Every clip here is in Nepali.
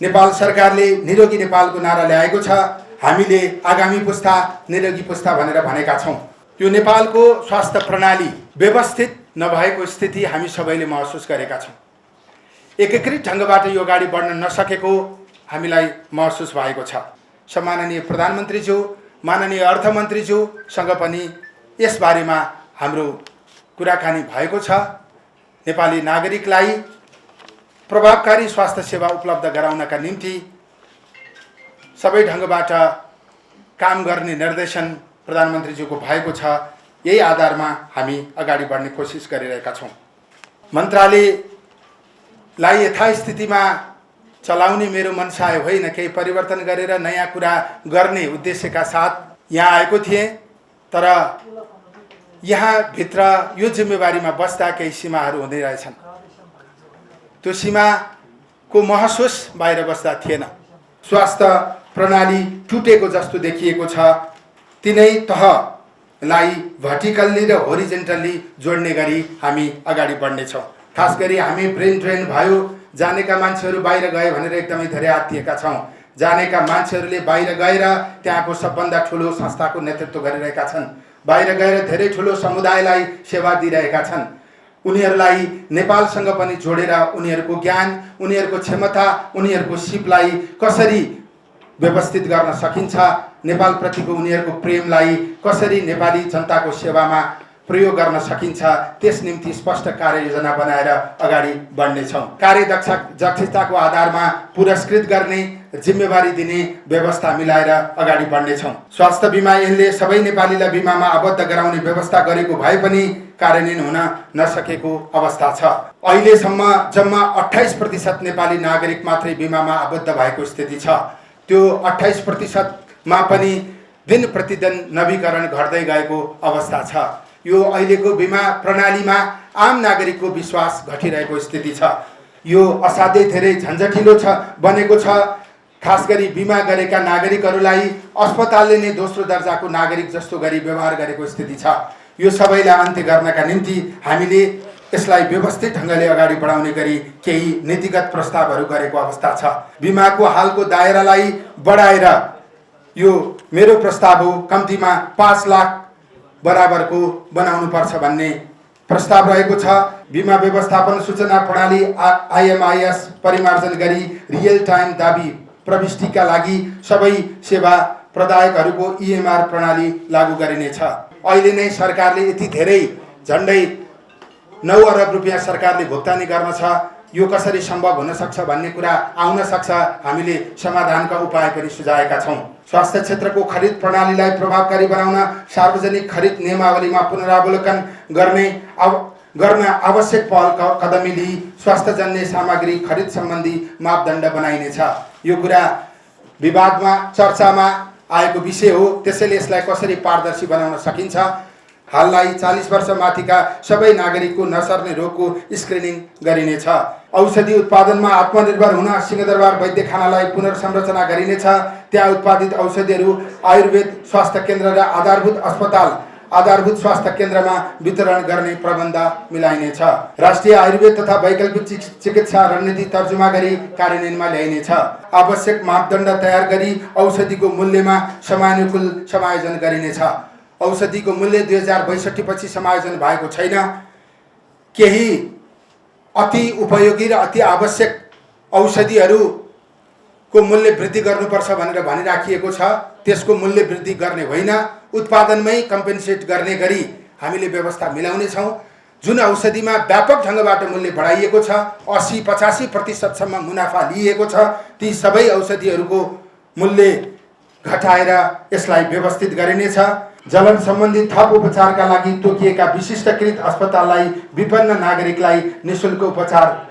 नेपाल सरकारले निरोगी नेपालको नारा ल्याएको छ। हामीले आगामी पुस्ता निरोगी पुस्ता भनेर भनेका छौँ। यो नेपालको स्वास्थ्य प्रणाली व्यवस्थित नभएको स्थिति हामी सबैले महसुस गरेका छौँ। एकीकृत ढङ्गबाट यो अगाडि बढ्न नसकेको हामीलाई महसुस भएको छ। सम्माननीय प्रधानमन्त्रीज्यू, माननीय अर्थमन्त्रीज्यूसँग पनि यसबारेमा हाम्रो कुराकानी भएको छ। नेपाली नागरिकलाई प्रभावकारी स्वास्थ्य सेवा उपलब्ध गराउनका निम्ति सबै ढङ्गबाट काम गर्ने निर्देशन प्रधानमन्त्रीज्यूको भएको छ। यही आधारमा हामी अगाडि बढ्ने कोसिस गरिरहेका छौँ। मन्त्रालयलाई यथास्थितिमा चलाउने मेरो मनसाय होइन, केही परिवर्तन गरेर नयाँ कुरा गर्ने उद्देश्यका साथ यहाँ आएको थिएँ। तर यहाँ भित्र यो जिम्मेवारीमा बस्दा केही सीमाहरू हुँदै रहेछन्। त्यो सीमाको महसुस बाहिर बस्दा थिएन। स्वास्थ्य प्रणाली टुटेको जस्तो देखिएको छ। तिनै तहलाई भर्टिकल्ली र होरिजेन्टल्ली जोड्ने गरी हामी अगाडि बढ्नेछौँ। खास गरी हामी ब्रेन ड्रेन भयो, जानेका मान्छेहरू बाहिर गए भनेर एकदमै धेरै आत्तिएका छौँ। जानेका मान्छेहरूले बाहिर गएर त्यहाँको सबभन्दा ठुलो संस्थाको नेतृत्व गरिरहेका छन्। बाहिर गएर धेरै ठुलो समुदायलाई सेवा दिइरहेका छन्। उनीहरूलाई नेपालसँग पनि जोडेर उनीहरूको ज्ञान, उनीहरूको क्षमता, उनीहरूको सिपलाई कसरी व्यवस्थित गर्न सकिन्छ, नेपालप्रतिको उनीहरूको प्रेमलाई कसरी नेपाली जनताको सेवामा प्रयोग गर्न सकिन्छ, त्यस निम्ति स्पष्ट कार्ययोजना बनाएर अगाडि बढ्नेछौँ। कार्यदक्षताको आधारमा पुरस्कृत गर्ने, जिम्मेवारी दिने व्यवस्था मिलाएर अगाडि बढ्नेछौँ। स्वास्थ्य बिमा ऐनले सबै नेपालीलाई बिमामा आबद्ध गराउने व्यवस्था गरेको भए पनि कार्यान्वयन हुन नसकेको अवस्था छ। अहिलेसम्म जम्मा 28% नेपाली नागरिक मात्रै बिमामा आबद्ध भएको स्थिति छ। त्यो 28%मा पनि दिन प्रतिदिन नवीकरण घट्दै गएको अवस्था छ। यो अहिलेको बिमा प्रणालीमा आम नागरिकको विश्वास घटिरहेको स्थिति छ। यो असाध्यै धेरै झन्झटिलो बनेको छ। खास गरी बिमा गरेका नागरिकहरूलाई अस्पतालले नै दोस्रो दर्जाको नागरिक जस्तो गरी व्यवहार गरेको स्थिति छ। यो सबैलाई अन्त्य गर्नका निम्ति हामीले यसलाई व्यवस्थित ढङ्गले अगाडि बढाउने गरी केही नीतिगत प्रस्तावहरू गरेको अवस्था छ। बिमाको हालको दायरालाई बढाएर यो मेरो प्रस्ताव हो, कम्तीमा 5 लाख बराबरको बनाउनुपर्छ भन्ने प्रस्ताव रहेको छ। बिमा व्यवस्थापन सूचना प्रणाली IMIS परिमार्जन गरी रियल टाइम दाबी प्रविष्टिका लागि सबै सेवा प्रदायकहरूको EMR प्रणाली लागू गरिनेछ। अहिले नै सरकारले यति धेरै झन्डै 9 अरब रुपियाँ सरकारले भुक्तानी गर्न छ। यो कसरी सम्भव हुन सक्छ भन्ने कुरा आउन सक्छ। हामीले समाधानका उपाय पनि सुझाएका छौँ। स्वास्थ्य क्षेत्रको खरिद प्रणालीलाई प्रभावकारी बनाउन सार्वजनिक खरिद नियमावलीमा पुनरावलोकन गर्न आवश्यक पहल कदमी लिई स्वास्थ्यजन्य सामग्री खरिद सम्बन्धी मापदण्ड बनाइनेछ। यो कुरा विवादमा चर्चामा आएको विषय हो। त्यसैले यसलाई कसरी पारदर्शी बनाउन सकिन्छ, हाललाई 40 वर्ष माथिका सबै नागरिकको नसर्ने रोगको स्क्रिनिङ गरिनेछ। औषधि उत्पादनमा आत्मनिर्भर हुन सिंहदरबार वैद्यखानालाई पुनर्संरचना गरिनेछ। त्यहाँ उत्पादित औषधिहरू आयुर्वेद स्वास्थ्य केन्द्र र आधारभूत स्वास्थ्य केन्द्रमा वितरण गर्ने प्रबन्ध मिलाइनेछ। राष्ट्रिय आयुर्वेद तथा वैकल्पिक चिकित्सा रणनीति तर्जुमा गरी कार्यान्वयनमा ल्याइनेछ। आवश्यक मापदण्ड तयार गरी औषधिको मूल्यमा समयानुकूल समायोजन गरिनेछ। औषधिको मूल्य 2062 पछि समायोजन भएको छैन। केही अति उपयोगी र अति आवश्यक औषधिहरूको मूल्य वृद्धि गर्नुपर्छ भनेर भनिराखिएको छ। त्यसको मूल्य वृद्धि गर्ने होइन, उत्पादनमै कम्पेन्सेट गर्ने गरी हामीले व्यवस्था मिलाउनेछौँ। जुन औषधिमा व्यापक ढङ्गबाट मूल्य बढाइएको छ, 80-85% मुनाफा लिएको छ, ती सबै औषधिहरूको मूल्य घटाएर यसलाई व्यवस्थित गरिनेछ। जलन सम्बन्धी थप उपचारका लागि तोकिएका विशिष्टकृत अस्पताललाई विपन्न नागरिकलाई निःशुल्क उपचार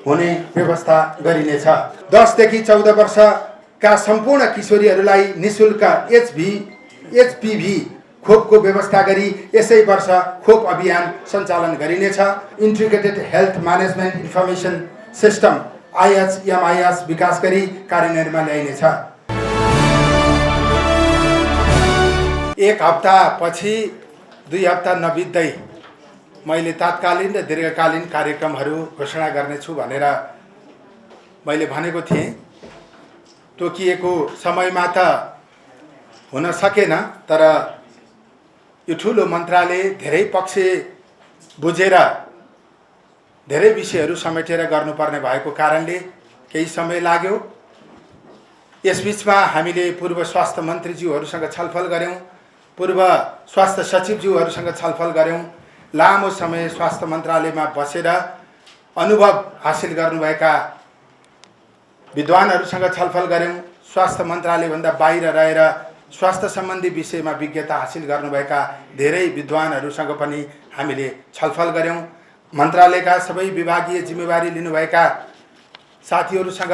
हुने व्यवस्था गरिनेछ। 10 देखि 14 वर्षका सम्पूर्ण किशोरीहरूलाई निःशुल्क HPV खोपको व्यवस्था गरी यसै वर्ष खोप अभियान सञ्चालन गरिनेछ। Integrated health management information system IHMIS विकास गरी कार्यान्वयनमा ल्याइनेछ। 1 हप्ता पछि 2 हप्ता नबित्दै मैले तात्कालीन र दीर्घकालीन कार्यक्रमहरू घोषणा गर्नेछु भनेर मैले भनेको थिएँ। तोकिएको समयमा त हुन सकेन, तर यो ठुलो मन्त्रालय धेरै पक्ष बुझेर धेरै विषयहरू समेटेर गर्नुपर्ने भएको कारणले केही समय लाग्यो। यसबीचमा हामीले पूर्व स्वास्थ्य मन्त्रीज्यूहरूसँग छलफल गऱ्यौँ, पूर्व स्वास्थ्य सचिवज्यूहरूसँग छलफल गऱ्यौँ, लामो समय स्वास्थ्य मन्त्रालयमा बसेर अनुभव हासिल गर्नुभएका विद्वानहरूसँग छलफल गऱ्यौँ, स्वास्थ्य मन्त्रालयभन्दा बाहिर रहेर स्वास्थ्य सम्बन्धी विषयमा विज्ञता हासिल गर्नुभएका धेरै विद्वानहरूसँग पनि हामीले छलफल गऱ्यौँ। मन्त्रालयका सबै विभागीय जिम्मेवारी लिनुभएका साथीहरूसँग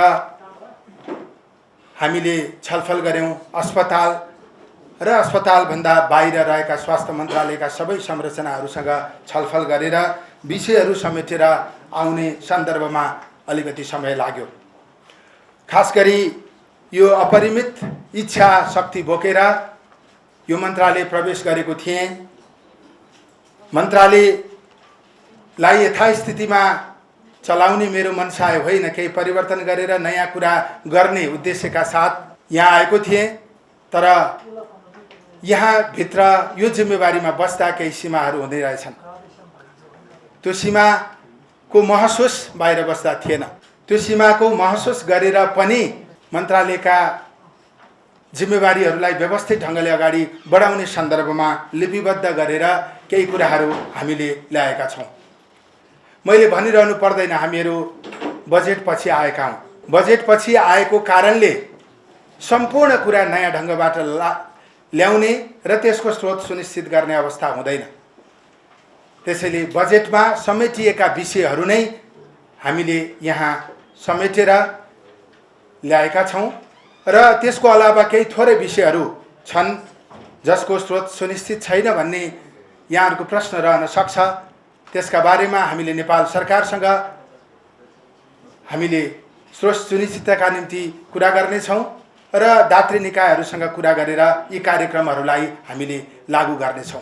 हामीले छलफल गऱ्यौँ। अस्पताल र अस्पतालभन्दा बाहिर रहेका स्वास्थ्य मन्त्रालयका सबै संरचनाहरूसँग छलफल गरेर विषयहरू समेटेर आउने सन्दर्भमा अलिकति समय लाग्यो। खास गरी यो अपरिमित इच्छा शक्ति बोकेर यो मन्त्रालय प्रवेश गरेको थिएँ। मन्त्रालयलाई यथास्थितिमा चलाउने मेरो मनसाय होइन, केही परिवर्तन गरेर नयाँ कुरा गर्ने उद्देश्यका साथ यहाँ आएको थिएँ। तर यहाँ भित्र यो जिम्मेवारीमा बस्दा केही सीमाहरू हुँदै रहेछन्। त्यो सीमाको महसुस बाहिर बस्दा थिएन। त्यो सीमाको महसुस गरेर पनि मन्त्रालयका जिम्मेवारीहरूलाई व्यवस्थित ढङ्गले अगाडि बढाउने सन्दर्भमा लिपिबद्ध गरेर केही कुराहरू हामीले ल्याएका छौँ। मैले भनिरहनु पर्दैन, हामीहरू बजेटपछि आएका हौँ। बजेटपछि आएको कारणले सम्पूर्ण कुरा नयाँ ढङ्गबाट ल्याउने र त्यसको स्रोत सुनिश्चित गर्ने अवस्था हुँदैन। त्यसैले बजेटमा समेटिएका विषयहरू नै हामीले यहाँ समेटेर ल्याएका छौँ र त्यसको अलावा केही थोरै विषयहरू छन् जसको स्रोत सुनिश्चित छैन भन्ने यहाँहरूको प्रश्न रहन सक्छ। त्यसका बारेमा हामीले नेपाल सरकारसँग हामीले स्रोत सुनिश्चितताका निम्ति कुरा गर्नेछौँ र दात्री निकायहरूसँग कुरा गरेर यी कार्यक्रमहरूलाई हामीले लागू गर्नेछौँ।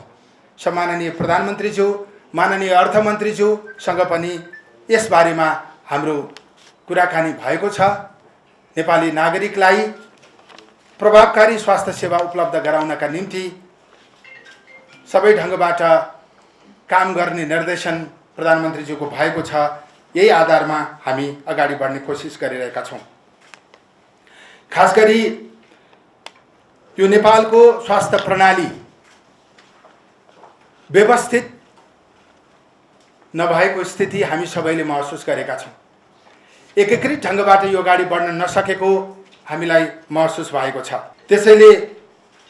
सम्माननीय प्रधानमन्त्रीज्यू, माननीय अर्थमन्त्रीज्यूसँग पनि यसबारेमा हाम्रो कुराकानी भएको छ। नेपाली नागरिकलाई प्रभावकारी स्वास्थ्य सेवा उपलब्ध गराउनका निम्ति सबै ढङ्गबाट काम गर्ने निर्देशन प्रधानमन्त्रीज्यूको भएको छ। यही आधारमा हामी अगाडि बढ्ने कोसिस गरिरहेका छौँ। खास गरी यो नेपालको स्वास्थ्य प्रणाली व्यवस्थित नभएको स्थिति हामी सबैले महसुस गरेका छौँ। एकीकृत ढङ्गबाट यो अगाडि बढ्न नसकेको हामीलाई महसुस भएको छ। त्यसैले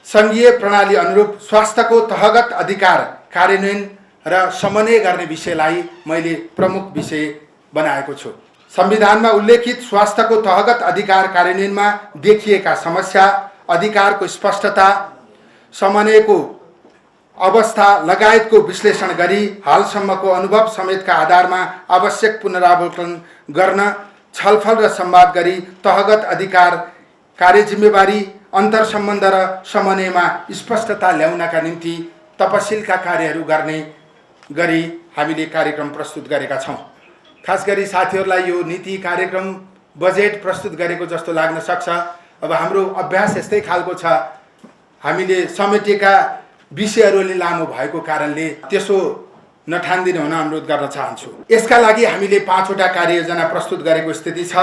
सङ्घीय प्रणाली अनुरूप स्वास्थ्यको तहगत अधिकार कार्यान्वयन र समन्वय गर्ने विषयलाई मैले प्रमुख विषय बनाएको छु। संविधानमा उल्लेखित स्वास्थ्यको तहगत अधिकार कार्यान्वयनमा देखिएका समस्या, अधिकारको स्पष्टता, समन्वयको अवस्था लगायतको विश्लेषण गरी हालसम्मको अनुभव समेतका आधारमा आवश्यक पुनरावलोकन गर्न छलफल र संवाद गरी तहगत अधिकार, कार्यजिम्मेवारी, अन्तर्सम्बन्ध र समन्वयमा स्पष्टता ल्याउनका निम्ति तपसिलका कार्यहरू गर्ने गरी हामीले कार्यक्रम प्रस्तुत गरेका छौँ। खास गरी साथीहरूलाई यो नीति कार्यक्रम बजेट प्रस्तुत गरेको जस्तो लाग्न सक्छ। अब हाम्रो अभ्यास यस्तै खालको छ। हामीले समेटेका विषयहरूले लामो भएको कारणले त्यसो नठान्दिने हुन अनुरोध गर्न चाहन्छु। यसका लागि हामीले 5वटा कार्ययोजना प्रस्तुत गरेको स्थिति छ।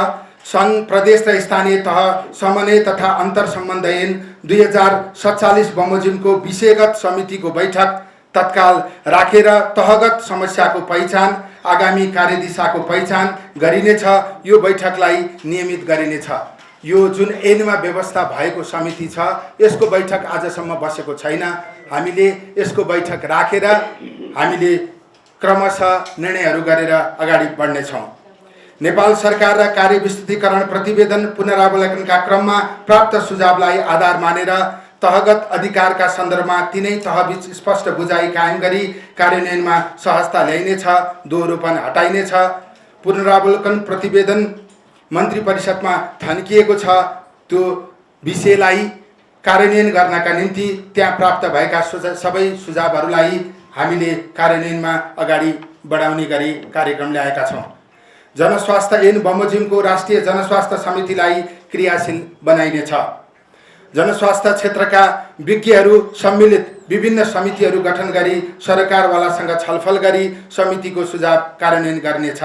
सङ्घ, प्रदेश र स्थानीय तह समन्वय तथा अन्तर्सम्बन्ध ऐन 2047 बमोजिमको विषयगत समितिको बैठक तत्काल राखेर तहगत समस्याको पहिचान, आगामी कार्यदिशाको पहिचान गरिनेछ। यो बैठकलाई नियमित गरिनेछ। यो जुन ऐनमा व्यवस्था भएको समिति छ यसको बैठक आजसम्म बसेको छैन। हामीले यसको बैठक राखेर हामीले क्रमशः निर्णयहरू गरेर अगाडि बढ्नेछौँ। नेपाल सरकार र कार्यविस्तृतीकरण प्रतिवेदन पुनरावलोकनका क्रममा प्राप्त सुझावलाई आधार मानेर तहगत अधिकारका सन्दर्भमा तिनै तहबीच स्पष्ट बुझाइ कायम गरी कार्यान्वयनमा सहजता ल्याइनेछ, दोहोरोपन हटाइनेछ। पुनरावलोकन प्रतिवेदन मन्त्री परिषदमा थन्किएको छ। त्यो विषयलाई कार्यान्वयन गर्नका निम्ति त्यहाँ प्राप्त भएका सबै सुझावहरूलाई हामीले कार्यान्वयनमा अगाडि बढाउने गरी कार्यक्रम ल्याएका छौँ। जनस्वास्थ्य ऐन बमोजिमको राष्ट्रिय जनस्वास्थ्य समितिलाई क्रियाशील बनाइनेछ। जनस्वास्थ्य क्षेत्रका विज्ञहरू सम्मिलित विभिन्न समितिहरू गठन गरी सरकारवालासँग छलफल गरी समितिको सुझाव कार्यान्वयन गर्नेछ।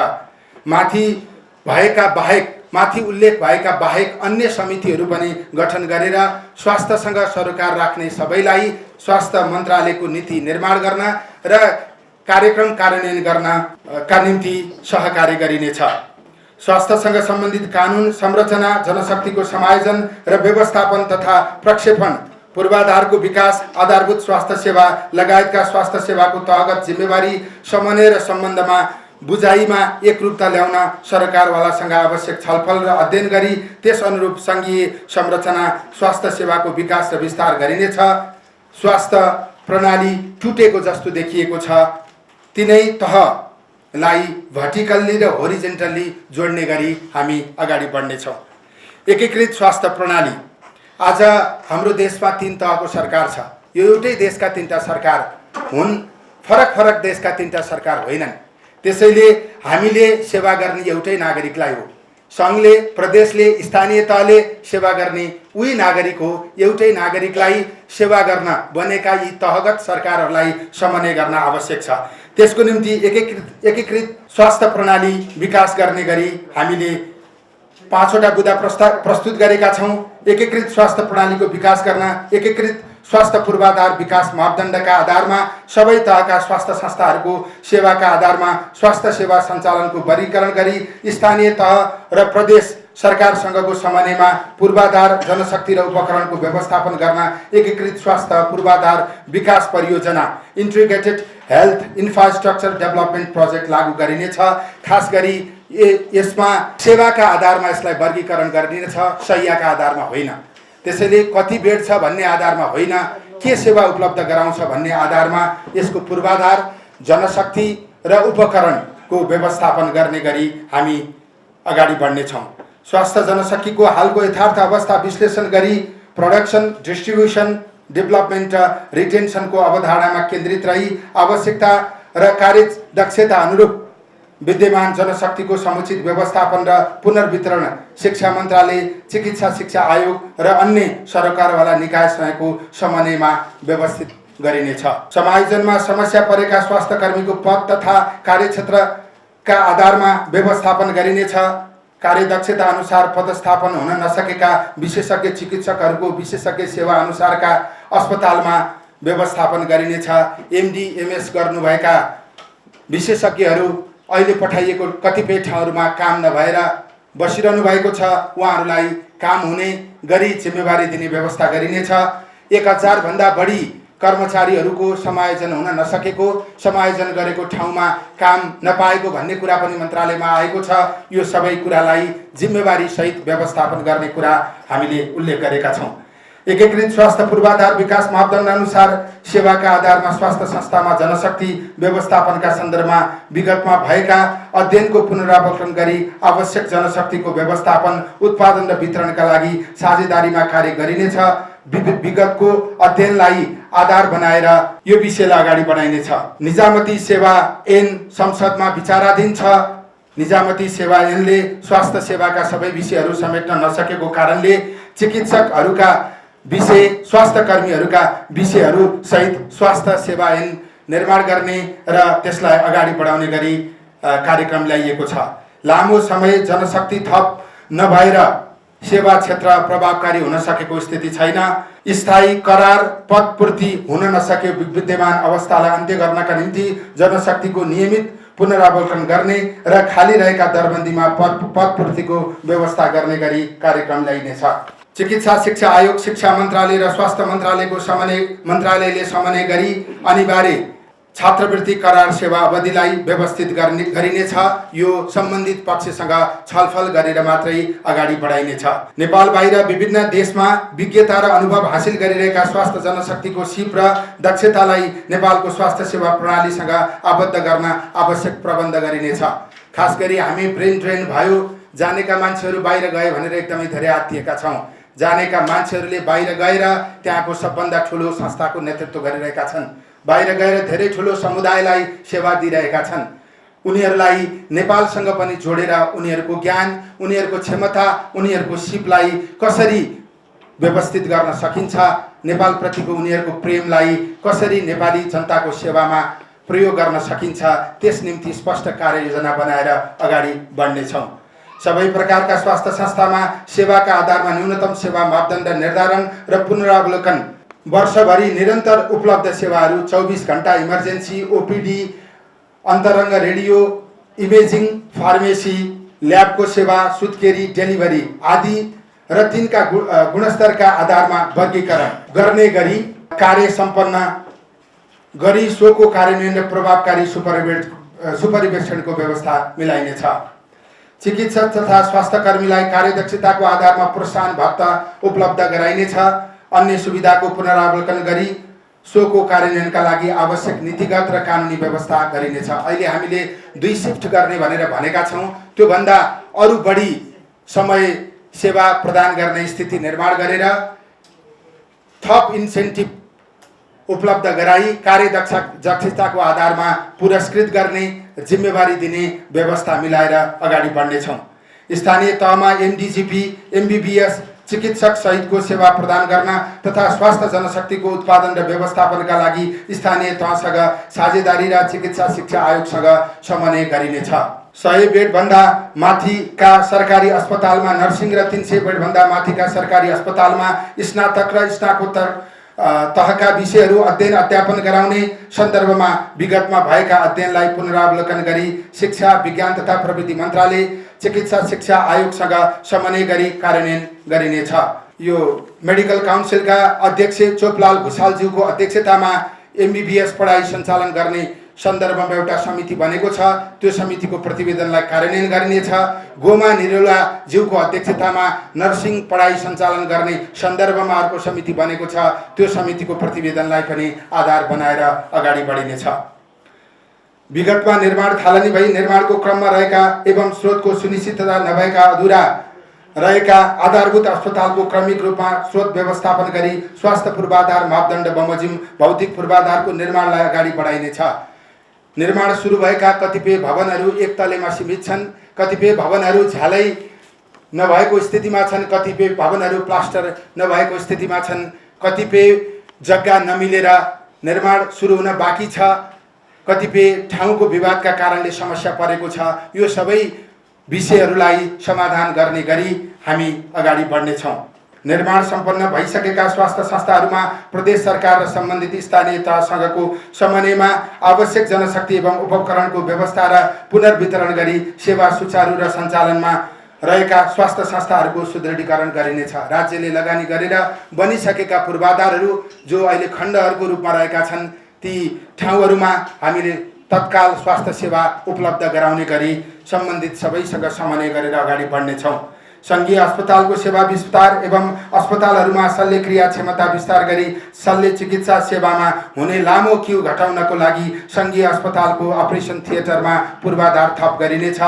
माथि उल्लेख भएका बाहेक अन्य समितिहरू पनि गठन गरेर स्वास्थ्यसँग सरोकार राख्ने सबैलाई स्वास्थ्य मन्त्रालयको नीति निर्माण गर्न र कार्यक्रम कार्यान्वयन गर्नका निम्ति सहकार्य गरिनेछ। स्वास्थ्यसँग सम्बन्धित कानुन संरचना, जनशक्तिको समायोजन र व्यवस्थापन तथा प्रक्षेपण, पूर्वाधारको विकास, आधारभूत स्वास्थ्य सेवा लगायतका स्वास्थ्य सेवाको तहगत जिम्मेवारी समन्वय र सम्बन्धमा बुझाइमा एकरूपता ल्याउन सरकारवालासँग आवश्यक छलफल र अध्ययन गरी त्यस अनुरूप सङ्घीय संरचना स्वास्थ्य सेवाको विकास र विस्तार गरिनेछ। स्वास्थ्य प्रणाली टुटेको जस्तो देखिएको छ, तिनै तहलाई भर्टिकल्ली र होरिजेन्टल्ली जोड्ने गरी हामी अगाडि बढ्नेछौँ। एकीकृत स्वास्थ्य प्रणाली। आज हाम्रो देशमा 3 तहको सरकार छ। यो एउटै देशका 3टा सरकार हुन्, फरक फरक देशका 3टा सरकार होइनन्। त्यसैले हामीले सेवा गर्ने एउटै नागरिकलाई हो। सङ्घले, प्रदेशले, स्थानीय तहले सेवा गर्ने उही नागरिक हो। एउटै नागरिकलाई सेवा गर्न बनेका यी तहगत सरकारहरूलाई समन्वय गर्न आवश्यक छ। त्यसको निम्ति एकीकृत स्वास्थ्य प्रणाली विकास गर्ने गरी हामीले 5वटा बुँदा प्रस्तुत गरेका छौँ। एकीकृत स्वास्थ्य प्रणालीको विकास गर्न एकीकृत स्वास्थ्य पूर्वाधार विकास मापदण्डका आधारमा सबै तहका स्वास्थ्य संस्थाहरूको सेवाका आधारमा स्वास्थ्य सेवा सञ्चालनको वर्गीकरण गरी स्थानीय तह र प्रदेश सरकारसँगको समन्वयमा पूर्वाधार, जनशक्ति र उपकरणको व्यवस्थापन गर्न एकीकृत स्वास्थ्य पूर्वाधार विकास परियोजना integrated health infrastructure development project लागू गरिनेछ। खास गरी यसमा सेवाका आधारमा यसलाई वर्गीकरण गरिनेछ, शैय्याका आधारमा होइन। त्यसैले कति बेड छ भन्ने आधारमा होइन, के सेवा उपलब्ध गराउँछ भन्ने आधारमा यसको पूर्वाधार, जनशक्ति र उपकरणको व्यवस्थापन गर्ने गरी हामी अगाडि बढ्नेछौँ। स्वास्थ्य जनशक्तिको हालको यथार्थ अवस्था विश्लेषण गरी प्रोडक्सन, डिस्ट्रिब्युसन, डेभलपमेन्ट र रिटेन्सनको अवधारणामा केन्द्रित रही आवश्यकता र कार्यदक्षता अनुरूप विद्यमान जनशक्तिको समुचित व्यवस्थापन र पुनर्वितरण शिक्षा मन्त्रालय, चिकित्सा शिक्षा आयोग र अन्य सरकारवाला निकायसँगको समन्वयमा व्यवस्थित गरिनेछ। समायोजनमा समस्या परेका स्वास्थ्य कर्मीको पद तथा कार्यक्षेत्रका आधारमा व्यवस्थापन गरिनेछ। कार्यदक्षता अनुसार पदस्थापन हुन नसकेका विशेषज्ञ चिकित्सकहरूको विशेषज्ञ सेवा अनुसारका अस्पतालमा व्यवस्थापन गरिनेछ। एमडी, एमएस गर्नुभएका विशेषज्ञहरू अहिले पठाइएको कतिपय ठाउँहरूमा काम नभएर बसिरहनु भएको छ। उहाँहरूलाई काम हुने गरी जिम्मेवारी दिने व्यवस्था गरिनेछ। 1000 भन्दा बढी कर्मचारीहरूको समायोजन हुन नसकेको, समायोजन गरेको ठाउँमा काम नपाएको भन्ने कुरा पनि मन्त्रालयमा आएको छ। यो सबै कुरालाई जिम्मेवारी सहित व्यवस्थापन गर्ने कुरा हामीले उल्लेख गरेका छौँ। एकीकृत स्वास्थ्य पूर्वाधार विकास मापदण्ड अनुसार सेवाका आधारमा स्वास्थ्य संस्थामा जनशक्ति व्यवस्थापनका सन्दर्भमा विगतमा भएका अध्ययनको पुनरावलोकन गरी आवश्यक जनशक्तिको व्यवस्थापन, उत्पादन र वितरणका लागि साझेदारीमा कार्य गरिनेछ। विगतको अध्ययनलाई आधार बनाएर यो विषयलाई अगाडि बढाइनेछ। निजामती सेवा ऐन संसदमा विचाराधीन छ। निजामती सेवा ऐनले स्वास्थ्य सेवाका सबै विषयहरू समेट्न नसकेको कारणले चिकित्सकहरूका विषय, स्वास्थ्य कर्मीहरूका विषयहरू सहित स्वास्थ्य सेवा ऐन निर्माण गर्ने र त्यसलाई अगाडि बढाउने गरी कार्यक्रम ल्याइएको छ। लामो समय जनशक्ति थप नभएर सेवा क्षेत्र प्रभावकारी हुन सकेको स्थिति छैन। स्थायी करार पदपूर्ति हुन नसके विद्यमान अवस्थालाई अन्त्य गर्नका निम्ति जनशक्तिको नियमित पुनरावलोकन गर्ने र खाली रहेका दरबन्दीमा पदपूर्तिको व्यवस्था गर्ने गरी कार्यक्रम ल्याइनेछ। चिकित्सा शिक्षा आयोग, शिक्षा मन्त्रालय र स्वास्थ्य मन्त्रालयले समन्वय गरी अनिवार्य छात्रवृत्ति करार सेवा अवधिलाई व्यवस्थित गरिनेछ। यो सम्बन्धित पक्षसँग छलफल गरेर मात्रै अगाडि बढाइनेछ। नेपाल बाहिर विभिन्न देशमा विज्ञता र अनुभव हासिल गरिरहेका स्वास्थ्य जनशक्तिको सिप र दक्षतालाई नेपालको स्वास्थ्य सेवा प्रणालीसँग आबद्ध गर्न आवश्यक प्रबन्ध गरिनेछ। खास गरी हामी ब्रेन ड्रेन भयो, जानेका मान्छेहरू बाहिर गए भनेर एकदमै धेरै आत्तिएका छौँ। जानेका मान्छेहरूले बाहिर गएर त्यहाँको सबभन्दा ठुलो संस्थाको नेतृत्व गरिरहेका छन्, बाहिर गएर धेरै ठुलो समुदायलाई सेवा दिइरहेका छन्। उनीहरूलाई नेपालसँग पनि जोडेर उनीहरूको ज्ञान, उनीहरूको क्षमता, उनीहरूको सिपलाई कसरी व्यवस्थित गर्न सकिन्छ, नेपालप्रतिको उनीहरूको प्रेमलाई कसरी नेपाली जनताको सेवामा प्रयोग गर्न सकिन्छ, त्यस निम्ति स्पष्ट कार्ययोजना बनाएर अगाडि बढ्नेछौँ। सबै प्रकारका स्वास्थ्य संस्थामा सेवाका आधारमा न्यूनतम सेवा मापदण्ड निर्धारण र पुनरावलोकन, वर्षभरि निरन्तर उपलब्ध सेवाहरू, 24 घण्टा इमर्जेन्सी, ओपीडी, अन्तरङ्ग रेडियो, इमेजिङ, फार्मेसी, ल्याबको सेवा, सुत्केरी, डेलिभरी आदि र तिनका गुणस्तरका आधारमा वर्गीकरण गर्ने गरी कार्य सम्पन्न गरी सोको कार्यान्वयन र प्रभावकारी सुपरिवेक्षणको व्यवस्था मिलाइनेछ। चिकित्सक तथा स्वास्थ्यकर्मीलाई कार्यदक्षताको आधारमा प्रोत्साहन भत्ता उपलब्ध गराइनेछ। अन्य सुविधाको पुनरावलोकन गरी सोको कार्यान्वयनका लागि आवश्यक नीतिगत र कानुनी व्यवस्था गरिनेछ। अहिले हामीले 2 शिफ्ट गर्ने भनेर भनेका छौँ। त्योभन्दा अरू बढी समय सेवा प्रदान गर्ने स्थिति निर्माण गरेर थप इन्सेन्टिभ उपलब्ध गराई कार्यदक्षताको आधारमा पुरस्कृत गर्ने, जिम्मेवारी दिने व्यवस्था मिलाएर अगाडि बढ्नेछौँ। स्थानीय तहमा एमडीजीपी, एमबीबीएस चिकित्सक सहितको सेवा प्रदान गर्न तथा स्वास्थ्य जनशक्तिको उत्पादन र व्यवस्थापनका लागि स्थानीय तहसँग साझेदारी र चिकित्सा शिक्षा आयोगसँग समन्वय गरिनेछ। 100 बेडभन्दा माथिका सरकारी अस्पतालमा नर्सिङ र 300 बेडभन्दा माथिका सरकारी अस्पतालमा स्नातक र स्नातकोत्तर तहका विषयहरू अध्ययन अध्यापन गराउने सन्दर्भमा विगतमा भएका अध्ययनलाई पुनरावलोकन गरी शिक्षा, विज्ञान तथा प्रविधि मन्त्रालय, चिकित्सा शिक्षा आयोगसँग समन्वय गरी कार्यान्वयन गरिनेछ। यो मेडिकल काउन्सिलका अध्यक्ष चोपलाल भुषालज्यूको अध्यक्षतामा एमबीबीएस पढाइ सञ्चालन गर्ने सन्दर्भमा एउटा समिति बनेको छ। त्यो समितिको प्रतिवेदनलाई कार्यान्वयन गरिनेछ। गोमा निरौला ज्यूको अध्यक्षतामा नर्सिङ पढाइ सञ्चालन गर्ने सन्दर्भमा अर्को समिति बनेको छ। त्यो समितिको प्रतिवेदनलाई पनि आधार बनाएर अगाडि बढिनेछ। विगतमा निर्माण थालनी भई निर्माणको क्रममा रहेका एवं स्रोतको सुनिश्चितता नभएका अधुरा रहेका आधारभूत अस्पतालको क्रमिक रूपमा स्रोत व्यवस्थापन गरी स्वास्थ्य पूर्वाधार मापदण्ड बमोजिम भौतिक पूर्वाधारको निर्माणलाई अगाडि बढाइनेछ। निर्माण सुरु भएका कतिपय भवनहरू एक तलेमा सीमित छन्, कतिपय भवनहरू झ्यालै नभएको स्थितिमा छन्, कतिपय भवनहरू प्लास्टर नभएको स्थितिमा छन्, कतिपय जग्गा नमिलेर निर्माण सुरु हुन बाँकी छ, कतिपय ठाउँको विवादका कारणले समस्या परेको छ। यो सबै विषयहरूलाई समाधान गर्ने गरी हामी अगाडि बढ्नेछौँ। निर्माण सम्पन्न भइसकेका स्वास्थ्य संस्थाहरूमा प्रदेश सरकार र सम्बन्धित स्थानीय तहसँगको समन्वयमा आवश्यक जनशक्ति एवं उपकरणको व्यवस्था र पुनर्वितरण गरी सेवा सुचारू र सञ्चालनमा रहेका स्वास्थ्य संस्थाहरूको सुदृढीकरण गरिनेछ। राज्यले लगानी गरेर बनिसकेका पूर्वाधारहरू जो अहिले खण्डहरूको रूपमा रहेका छन्, ती ठाउँहरूमा हामीले तत्काल स्वास्थ्य सेवा उपलब्ध गराउने गरी सम्बन्धित सबैसँग समन्वय गरेर अगाडि बढ्नेछौँ। सङ्घीय अस्पतालको सेवा विस्तार एवं अस्पतालहरूमा शल्यक्रिया क्षमता विस्तार गरी शल्य चिकित्सा सेवामा हुने लामो क्यू घटाउनको लागि सङ्घीय अस्पतालको अपरेसन थिएटरमा पूर्वाधार थप गरिनेछ।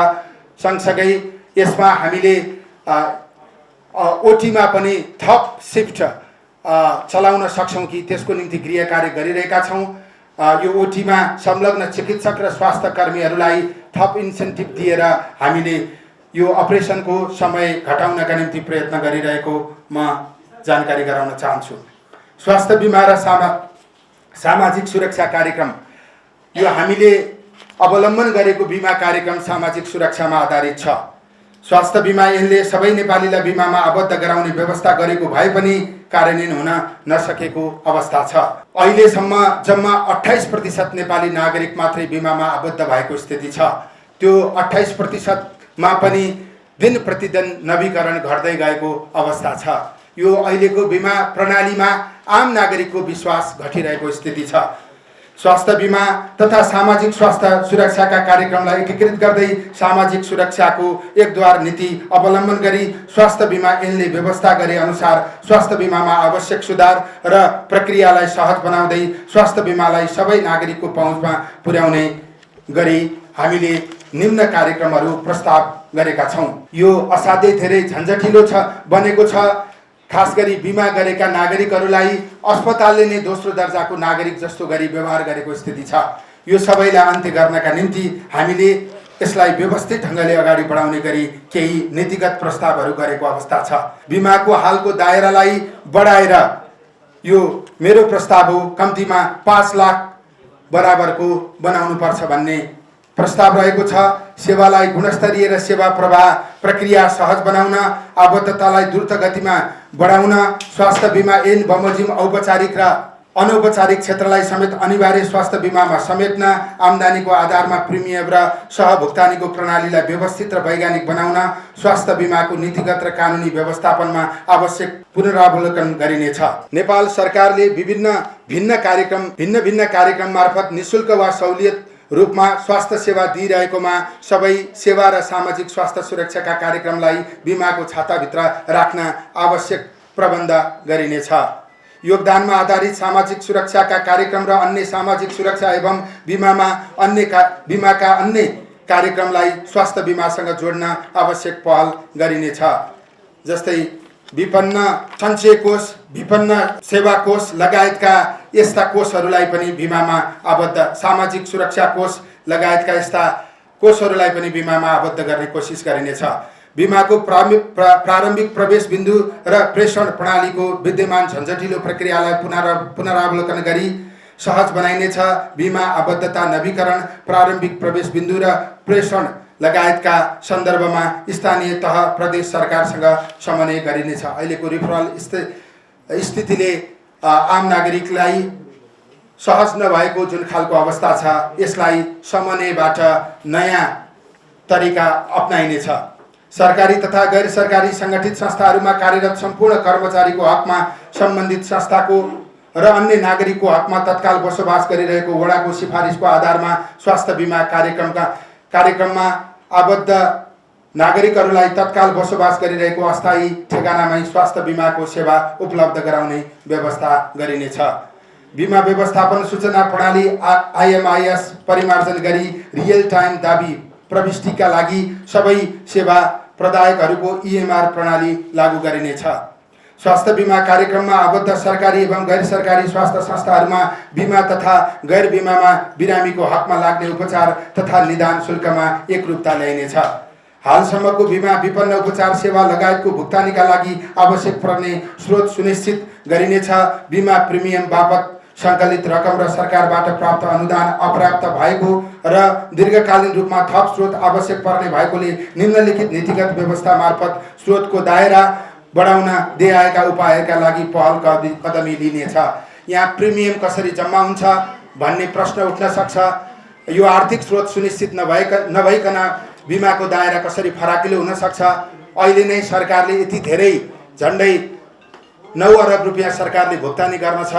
सँगसँगै यसमा हामीले ओटीमा पनि थप सिफ्ट चलाउन सक्छौँ कि त्यसको निम्ति गृह कार्य गरिरहेका छौँ। यो ओटीमा संलग्न चिकित्सक र स्वास्थ्य कर्मीहरूलाई थप इन्सेन्टिभ दिएर हामीले यो अपरेसनको समय घटाउनका निम्ति प्रयत्न गरिरहेको म जानकारी गराउन चाहन्छु। स्वास्थ्य बीमा र सामाजिक सुरक्षा कार्यक्रम, यो हामीले अवलम्बन गरेको बीमा कार्यक्रम सामाजिक सुरक्षामा आधारित छ। स्वास्थ्य बीमा ऐनले सबै नेपालीलाई बीमामा आबद्ध गराउने व्यवस्था गरेको भए पनि कार्यान्वयन हुन नसकेको अवस्था छ। अहिलेसम्म जम्मा 28% नेपाली नागरिक मात्रै बीमामा आबद्ध भएको स्थिति छ। त्यो 28%मा पनि दिन प्रतिदिन नवीकरण घट्दै गएको अवस्था छ। यो अहिलेको बीमा प्रणालीमा आम नागरिकको विश्वास घटिरहेको स्थिति छ। स्वास्थ्य बीमा तथा सामाजिक स्वास्थ्य सुरक्षाका कार्यक्रमलाई एकीकृत गर्दै सामाजिक सुरक्षाको एकद्वार नीति अवलम्बन गरी स्वास्थ्य बीमा ऐनले व्यवस्था गरे अनुसार स्वास्थ्य बीमामा आवश्यक सुधार र प्रक्रियालाई सहज बनाउँदै स्वास्थ्य बीमालाई सबै नागरिकको पहुँचमा पुर्याउने गरी हामीले निम्न कार्यक्रमहरू प्रस्ताव गरेका छौँ। यो असाध्यै धेरै झन्झटिलो बनेको छ। खास गरी बीमा गरेका नागरिकहरूलाई अस्पतालले नै दोस्रो दर्जाको नागरिक जस्तो गरी व्यवहार गरेको स्थिति छ। यो सबैलाई अन्त्य गर्नका निम्ति हामीले यसलाई व्यवस्थित ढङ्गले अगाडि बढाउने गरी केही नीतिगत प्रस्तावहरू गरेको अवस्था छ। बिमाको हालको दायरालाई बढाएर यो मेरो प्रस्ताव हो, कम्तीमा 5 लाख बराबरको बनाउनुपर्छ भन्ने प्रस्ताव रहेको छ। सेवालाई गुणस्तरीय र सेवा प्रवाह प्रक्रिया सहज बनाउन, आबद्धतालाई द्रुत गतिमा बढाउन, स्वास्थ्य बिमा ऐन बमोजिम औपचारिक र अनौपचारिक क्षेत्रलाई समेत अनिवार्य स्वास्थ्य बिमामा समेट्न, आम्दानीको आधारमा प्रिमियम र सहभुक्तानीको प्रणालीलाई व्यवस्थित र वैज्ञानिक बनाउन, स्वास्थ्य बिमाको नीतिगत र कानुनी व्यवस्थापनमा आवश्यक पुनरावलोकन गरिनेछ। नेपाल सरकारले भिन्न कार्यक्रम मार्फत निशुल्क वा सहुलियत रूपमा स्वास्थ्य सेवा दिइरहेकोमा सबै सेवा र सामाजिक स्वास्थ्य सुरक्षाका कार्यक्रमलाई बिमाको छाताभित्र राख्न आवश्यक प्रबन्ध गरिनेछ। योगदानमा आधारित सामाजिक सुरक्षाका कार्यक्रम र अन्य सामाजिक सुरक्षा एवं बिमाका अन्य कार्यक्रमलाई स्वास्थ्य बिमासँग जोड्न आवश्यक पहल गरिनेछ। जस्तै विपन्न सञ्चय कोष, विपन्न सेवा कोष लगायतका यस्ता कोषहरूलाई पनि बिमामा आबद्ध, सामाजिक सुरक्षा कोष लगायतका यस्ता कोषहरूलाई पनि बिमामा आबद्ध गर्ने कोसिस गरिनेछ। बिमाको प्रारम्भिक प्रवेश बिन्दु र प्रेषण प्रणालीको विद्यमान झन्झटिलो प्रक्रियालाई पुनरावलोकन गरी सहज बनाइनेछ। बिमा आबद्धता नवीकरण, प्रारम्भिक प्रवेश बिन्दु र प्रेषण लगायतका सन्दर्भमा स्थानीय तह प्रदेश सरकारसँग समन्वय गरिनेछ। अहिलेको रिफरल स्थितिले आम नागरिकलाई सहज नभएको जुन खालको अवस्था छ, यसलाई समन्वयबाट नयाँ तरिका अपनाइनेछ। सरकारी तथा गैर सरकारी सङ्गठित संस्थाहरूमा कार्यरत सम्पूर्ण कर्मचारीको हकमा सम्बन्धित संस्थाको र अन्य नागरिकको हकमा तत्काल बसोबास गरिरहेको वडाको सिफारिसको आधारमा स्वास्थ्य बिमा कार्यक्रममा आबद्ध नागरिकहरूलाई तत्काल बसोबास गरिरहेको अस्थायी ठेगानामै स्वास्थ्य बिमाको सेवा उपलब्ध गराउने व्यवस्था गरिनेछ। बिमा व्यवस्थापन सूचना प्रणाली IMIS परिमार्जन गरी रियल टाइम दाबी प्रविष्टिका लागि सबै सेवा प्रदायकहरूको EMR प्रणाली लागू गरिनेछ। स्वास्थ्य बिमा कार्यक्रममा आबद्ध सरकारी एवं गैर सरकारी स्वास्थ्य संस्थाहरूमा बिमा तथा गैर बिमामा बिरामीको हकमा लाग्ने उपचार तथा निदान शुल्कमा एकरूपता ल्याइनेछ। हालसम्मको बिमा विपन्न उपचार सेवा लगायतको भुक्तानीका लागि आवश्यक पर्ने स्रोत सुनिश्चित गरिनेछ। बिमा प्रिमियम बापत सङ्कलित रकम र सरकारबाट प्राप्त अनुदान अपर्याप्त भएको र दीर्घकालीन रूपमा थप स्रोत आवश्यक पर्ने भएकोले निम्नलिखित नीतिगत व्यवस्था मार्फत स्रोतको दायरा बढाउन दिए आएका उपायहरूका लागि पहल कदमी लिनेछ। यहाँ प्रिमियम कसरी जम्मा हुन्छ भन्ने प्रश्न उठ्न सक्छ। यो आर्थिक स्रोत सुनिश्चित नभइकन बिमाको दायरा कसरी फराकिलो हुन सक्छ? अहिले नै सरकारले यति धेरै झन्डै 9 अरब रुपियाँ सरकारले भुक्तानी गर्न छ,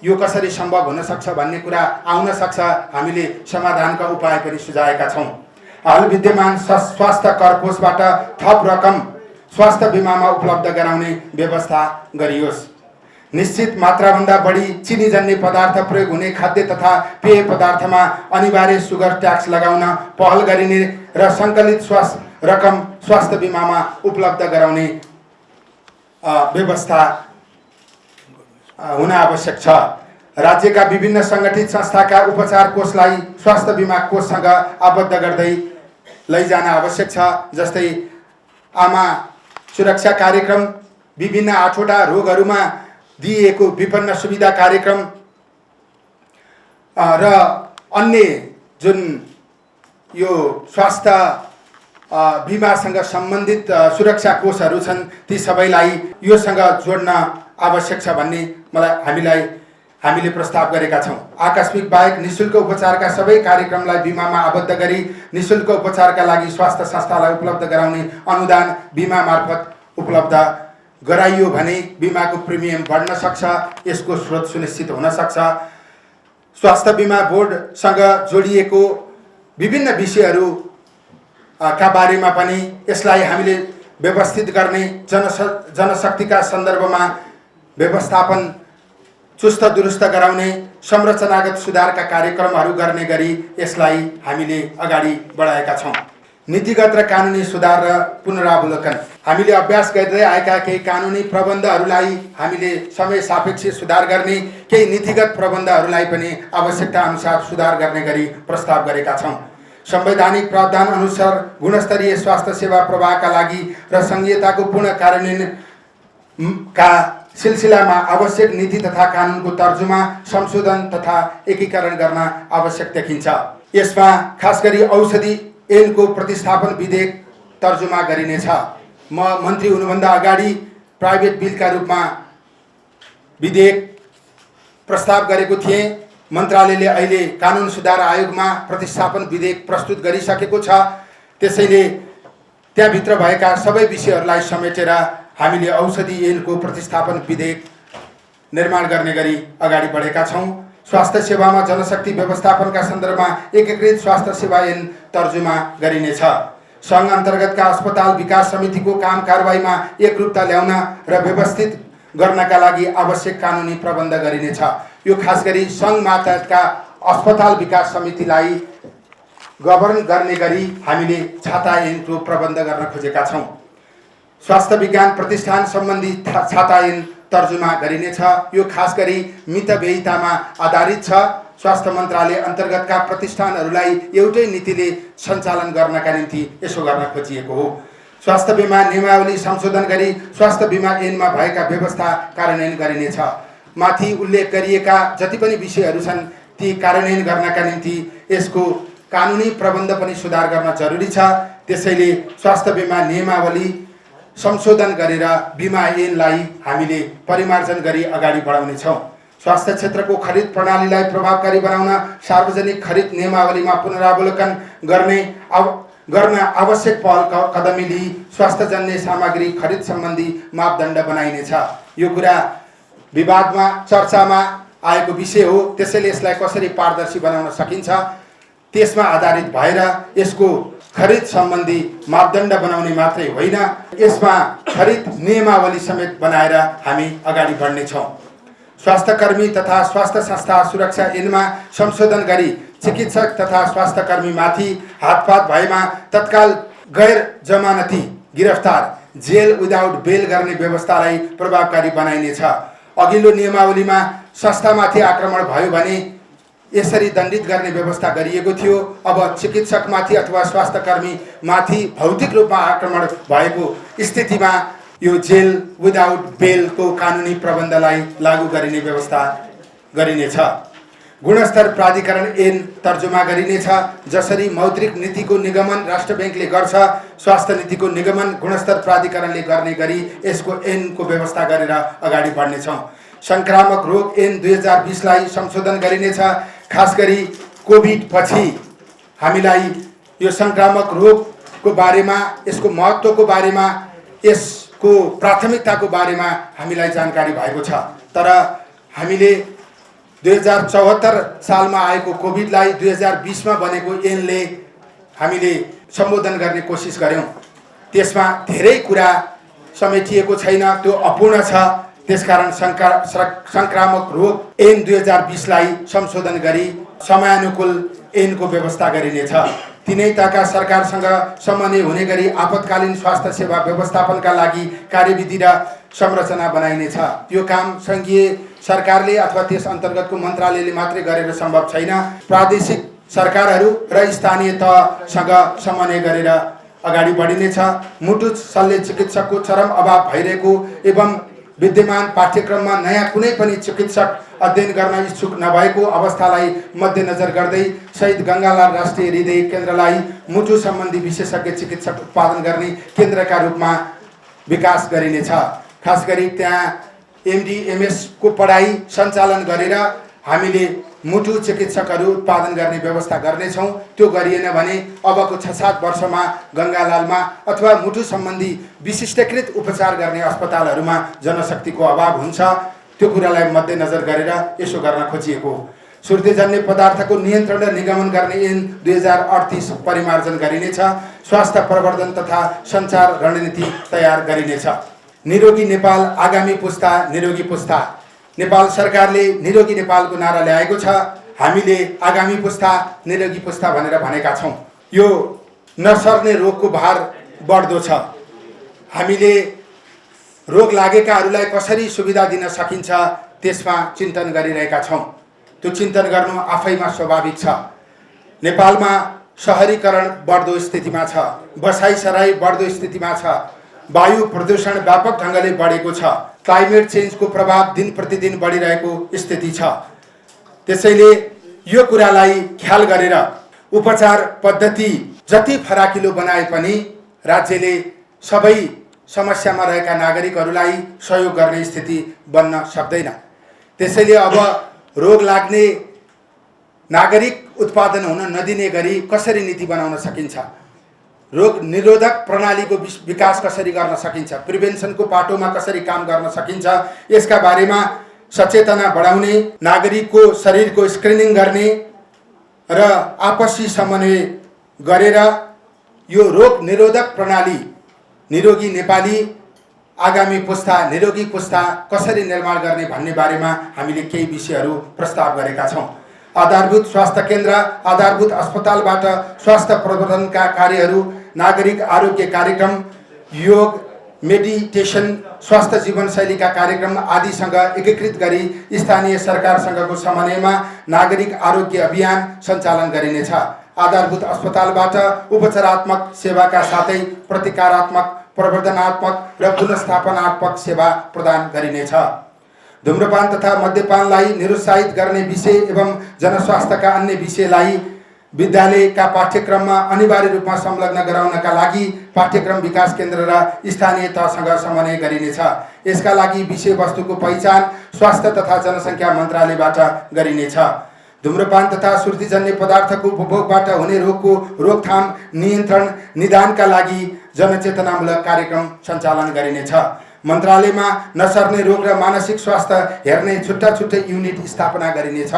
यो कसरी सम्भव हुन सक्छ भन्ने कुरा आउन सक्छ। हामीले समाधानका उपाय पनि सुझाएका छौँ। हाल विद्यमान स्वास्थ्य कर कोषबाट थप रकम स्वास्थ्य बिमामा उपलब्ध गराउने व्यवस्था गरियोस्। निश्चित मात्राभन्दा बढी चिनीजन्य पदार्थ प्रयोग हुने खाद्य तथा पेय पदार्थमा अनिवार्य सुगर ट्याक्स लगाउन पहल गरिने र सङ्कलित रकम स्वास्थ्य बिमामा उपलब्ध गराउने व्यवस्था हुन आवश्यक छ। राज्यका विभिन्न सङ्गठित संस्थाका उपचार कोषलाई स्वास्थ्य बिमा कोषसँग आबद्ध गर्दै लैजान आवश्यक छ। जस्तै आमा सुरक्षा कार्यक्रम, विभिन्न 8वटा रोगहरूमा दिइएको विपन्न सुविधा कार्यक्रम र अन्य जुन यो स्वास्थ्य बिमासँग सम्बन्धित सुरक्षा कोषहरू छन्, ती सबैलाई योसँग जोड्न आवश्यक छ भन्ने हामीले प्रस्ताव गरेका छौँ। आकस्मिक बाहेक निशुल्क उपचारका सबै कार्यक्रमलाई बिमामा आबद्ध गरी निशुल्क उपचारका लागि स्वास्थ्य संस्थालाई उपलब्ध गराउने अनुदान बिमा मार्फत उपलब्ध गराइयो भने बिमाको प्रिमियम बढ्न सक्छ, यसको स्रोत सुनिश्चित हुन सक्छ। स्वास्थ्य बिमा बोर्डसँग जोडिएको विभिन्न विषयहरू का बारेमा पनि यसलाई हामीले व्यवस्थित गर्ने, जनशक्तिका सन्दर्भमा व्यवस्थापन चुस्त दुरुस्त गराउने, संरचनागत सुधारका कार्यक्रमहरू गर्ने गरी यसलाई हामीले अगाडि बढाएका छौँ। नीतिगत र कानुनी सुधार र पुनरावलोकन। हामीले अभ्यास गर्दै आएका केही कानुनी प्रबन्धहरूलाई हामीले समय सापेक्ष सुधार गर्ने, केही नीतिगत प्रबन्धहरूलाई पनि आवश्यकता अनुसार सुधार गर्ने गरी प्रस्ताव गरेका छौँ। संवैधानिक प्रावधान अनुसार गुणस्तरीय स्वास्थ्य सेवा प्रवाहका लागि र संघीयताको पूर्ण कार्यान्वयनका सिलसिलामा आवश्यक नीति तथा कानुनको तर्जुमा, संशोधन तथा एकीकरण गर्न आवश्यक देखिन्छ। यसमा खास गरी औषधि ऐनको प्रतिस्थापन विधेयक तर्जुमा गरिनेछ। म मन्त्री हुनुभन्दा अगाडि प्राइभेट बिलका रूपमा विधेयक प्रस्ताव गरेको थिएँ। मन्त्रालयले अहिले कानुन सुधार आयोगमा प्रतिस्थापन विधेयक प्रस्तुत गरिसकेको छ। त्यसैले त्यहाँभित्र भएका सबै विषयहरूलाई समेटेर हामीले औषधि ऐनको प्रतिस्थापन विधेयक निर्माण गर्ने गरी अगाडि बढेका छौँ। स्वास्थ्य सेवामा जनशक्ति व्यवस्थापनका सन्दर्भमा एकीकृत स्वास्थ्य सेवा ऐन तर्जुमा गरिनेछ। सङ्घ अन्तर्गतका अस्पताल विकास समितिको काम कारबाहीमा एकरूपता ल्याउन र व्यवस्थित गर्नका लागि आवश्यक कानुनी प्रबन्ध गरिनेछ। यो खास गरी सङ्घ मातहतका अस्पताल विकास समितिलाई गभर्न गर्ने गरी हामीले छाता ऐनको प्रबन्ध गर्न खोजेका छौँ। स्वास्थ्य विज्ञान प्रतिष्ठान सम्बन्धी छाता ऐन तर्जुमा गरिनेछ। यो खास गरी मितव्ययितामा आधारित छ। स्वास्थ्य मन्त्रालय अन्तर्गतका प्रतिष्ठानहरूलाई एउटै नीतिले सञ्चालन गर्नका निम्ति यसो गर्न खोजिएको हो। स्वास्थ्य बीमा नियमावली संशोधन गरी स्वास्थ्य बीमा ऐनमा भएका व्यवस्था कार्यान्वयन गरिनेछ। माथि उल्लेख गरिएका जति पनि विषयहरू छन् ती कार्यान्वयन गर्नका निम्ति यसको कानुनी प्रबन्ध पनि सुधार गर्न जरुरी छ। त्यसैले स्वास्थ्य बीमा नियमावली संशोधन गरेर बीमा ऐनलाई हामीले परिमार्जन गरी अगाडि बढाउनेछौँ। स्वास्थ्य क्षेत्रको खरिद प्रणालीलाई प्रभावकारी बनाउन सार्वजनिक खरिद नियमावलीमा पुनरावलोकन गर्न आवश्यक पहल कदमी लिई स्वास्थ्यजन्य सामग्री खरिद सम्बन्धी मापदण्ड बनाइनेछ। यो कुरा विवादमा चर्चामा आएको विषय हो। त्यसैले यसलाई कसरी पारदर्शी बनाउन सकिन्छ त्यसमा आधारित भएर यसको खरिद सम्बन्धी मापदण्ड बनाउने मात्रै होइन, यसमा खरिद नियमावली समेत बनाएर हामी अगाडि बढ्नेछौँ। स्वास्थ्यकर्मी तथा स्वास्थ्य संस्था सुरक्षा ऐनमा संशोधन गरी चिकित्सक तथा स्वास्थ्यकर्मीमाथि हातपात भएमा तत्काल गैर जमानती गिरफ्तार जेल विदाउट बेल गर्ने व्यवस्थालाई प्रभावकारी बनाइनेछ। अघिल्लो नियमावलीमा संस्थामाथि आक्रमण भयो भने यसरी दण्डित गर्ने व्यवस्था गरिएको थियो। अब चिकित्सकमाथि अथवा स्वास्थ्यकर्मीमाथि भौतिक रूपमा आक्रमण भएको स्थितिमा यो जेल विदाउट बेलको कानुनी प्रबन्धलाई लागू गरिने व्यवस्था गरिनेछ। गुणस्तर प्राधिकरण ऐन तर्जुमा गरिनेछ। जसरी मौद्रिक नीतिको निगमन राष्ट्र ब्याङ्कले गर्छ, स्वास्थ्य नीतिको निगमन गुणस्तर प्राधिकरणले गर्ने गरी यसको ऐनको व्यवस्था गरेर अगाडि बढ्नेछौँ। संक्रामक रोग ऐन 2020लाई संशोधन गरिनेछ। खास गरी कोभिड पछि हामीलाई यो संक्रामक रोगको बारेमा, यसको महत्त्वको बारेमा, यसको प्राथमिकताको बारेमा हामीलाई जानकारी भएको छ। तर हामीले 2074 सालमा आएको कोभिडलाई 2020मा बनेको ऐनले हामीले सम्बोधन गर्ने कोसिस गर्यौँ। त्यसमा धेरै कुरा समेटिएको छैन, त्यो अपूर्ण छ। त्यसकारण संक्रामक रोग ऐन 2020लाई संशोधन गरी समयानुकूल ऐनको व्यवस्था गरिनेछ। तिनै तहका सरकारसँग समन्वय हुने गरी आपतकालीन स्वास्थ्य सेवा व्यवस्थापनका लागि कार्यविधि र संरचना बनाइनेछ। यो काम सङ्घीय सरकारले अथवा त्यस अन्तर्गतको मन्त्रालयले मात्रै गरेर सम्भव छैन। प्रादेशिक सरकारहरू र स्थानीय तहसँग समन्वय गरेर अगाडि बढिनेछ। मुटु शल्य चिकित्सकको चरम अभाव भइरहेको एवं विद्यमान पाठ्यक्रममा नयाँ कुनै पनि चिकित्सक अध्ययन गर्न इच्छुक नभएको अवस्थालाई मध्यनजर गर्दै शहीद गङ्गालाल राष्ट्रिय हृदय केन्द्रलाई मुटु सम्बन्धी विशेषज्ञ चिकित्सक उत्पादन गर्ने केन्द्रका रूपमा विकास गरिनेछ। खास गरी त्यहाँ एमडी एमएसको पढाइ सञ्चालन गरेर हामीले मुटु चिकित्सकहरू उत्पादन गर्ने व्यवस्था गर्नेछौँ। त्यो गरिएन भने अबको 6-7 वर्षमा गङ्गालालमा अथवा मुटु सम्बन्धी विशिष्टकृत उपचार गर्ने अस्पतालहरूमा जनशक्तिको अभाव हुन्छ। त्यो कुरालाई मध्यनजर गरेर यसो गर्न खोजिएको हो। सुर्तेजन्य पदार्थको नियन्त्रण र निगमन गर्ने ऐन 2038 परिमार्जन गरिनेछ। स्वास्थ्य प्रवर्धन तथा सञ्चार रणनीति तयार गरिनेछ। निरोगी नेपाल आगामी पुस्ता निरोगी पुस्ता। नेपाल सरकारले निरोगी नेपालको नारा ल्याएको छ। हामीले आगामी पुस्ता निरोगी पुस्ता भनेर भनेका छौँ। यो नसर्ने रोगको भार बढ्दो छ। हामीले रोग लागेकाहरूलाई कसरी सुविधा दिन सकिन्छ त्यसमा चिन्तन गरिरहेका छौँ। त्यो चिन्तन गर्नु आफैमा स्वाभाविक छ। नेपालमा शहरीकरण बढ्दो स्थितिमा छ, बसाइसराई बढ्दो स्थितिमा छ, वायु प्रदूषण व्यापक ढङ्गले बढेको छ, क्लाइमेट चेन्जको प्रभाव दिन प्रतिदिन बढिरहेको स्थिति छ। त्यसैले यो कुरालाई ख्याल गरेर उपचार पद्धति जति फराकिलो बनाए पनि राज्यले सबै समस्यामा रहेका नागरिकहरूलाई सहयोग गर्ने स्थिति बन्न सक्दैन। त्यसैले अब रोग लाग्ने नागरिक उत्पादन हुन नदिने गरी कसरी नीति बनाउन सकिन्छ, रोग निरोधक प्रणालीको विकास कसरी गर्न सकिन्छ, प्रिभेन्सनको पाटोमा कसरी काम गर्न सकिन्छ, यसका बारेमा सचेतना बढाउने, नागरिकको शरीरको स्क्रिनिङ गर्ने र आपसी समन्वय गरेर यो रोग निरोधक प्रणाली निरोगी नेपाली आगामी पुस्ता निरोगी पुस्ता कसरी निर्माण गर्ने भन्ने बारेमा हामीले केही विषयहरू प्रस्ताव गरेका छौँ। आधारभूत स्वास्थ्य केन्द्र, आधारभूत अस्पतालबाट स्वास्थ्य प्रवर्धनका कार्यहरू, नागरिक आरोग्य कार्यक्रम, योग, मेडिटेसन, स्वास्थ्य जीवनशैलीका कार्यक्रम आदिसँग एकीकृत गरी स्थानीय सरकारसँगको समन्वयमा नागरिक आरोग्य अभियान सञ्चालन गरिनेछ। आधारभूत अस्पतालबाट उपचारात्मक सेवाका साथै प्रतिकारात्मक, प्रवर्धनात्मक र पुनर्स्थापनात्मक सेवा प्रदान गरिनेछ। धूम्रपान तथा मद्यपानलाई निरुत्साहित गर्ने विषय एवं जनस्वास्थ्यका अन्य विषयलाई विद्यालयका पाठ्यक्रममा अनिवार्य रूपमा संलग्न गराउनका लागि पाठ्यक्रम विकास केन्द्र र स्थानीय तहसँग समन्वय गरिनेछ। यसका लागि विषयवस्तुको पहिचान स्वास्थ्य तथा जनसङ्ख्या मन्त्रालयबाट गरिनेछ। धूम्रपान तथा सुर्तीजन्य पदार्थको उपभोगबाट हुने रोगको रोकथाम, नियन्त्रण, निदानका लागि जनचेतनामूलक कार्यक्रम सञ्चालन गरिनेछ। मन्त्रालयमा नसर्ने रोग र मानसिक स्वास्थ्य हेर्ने छुट्टा छुट्टै युनिट स्थापना गरिनेछ।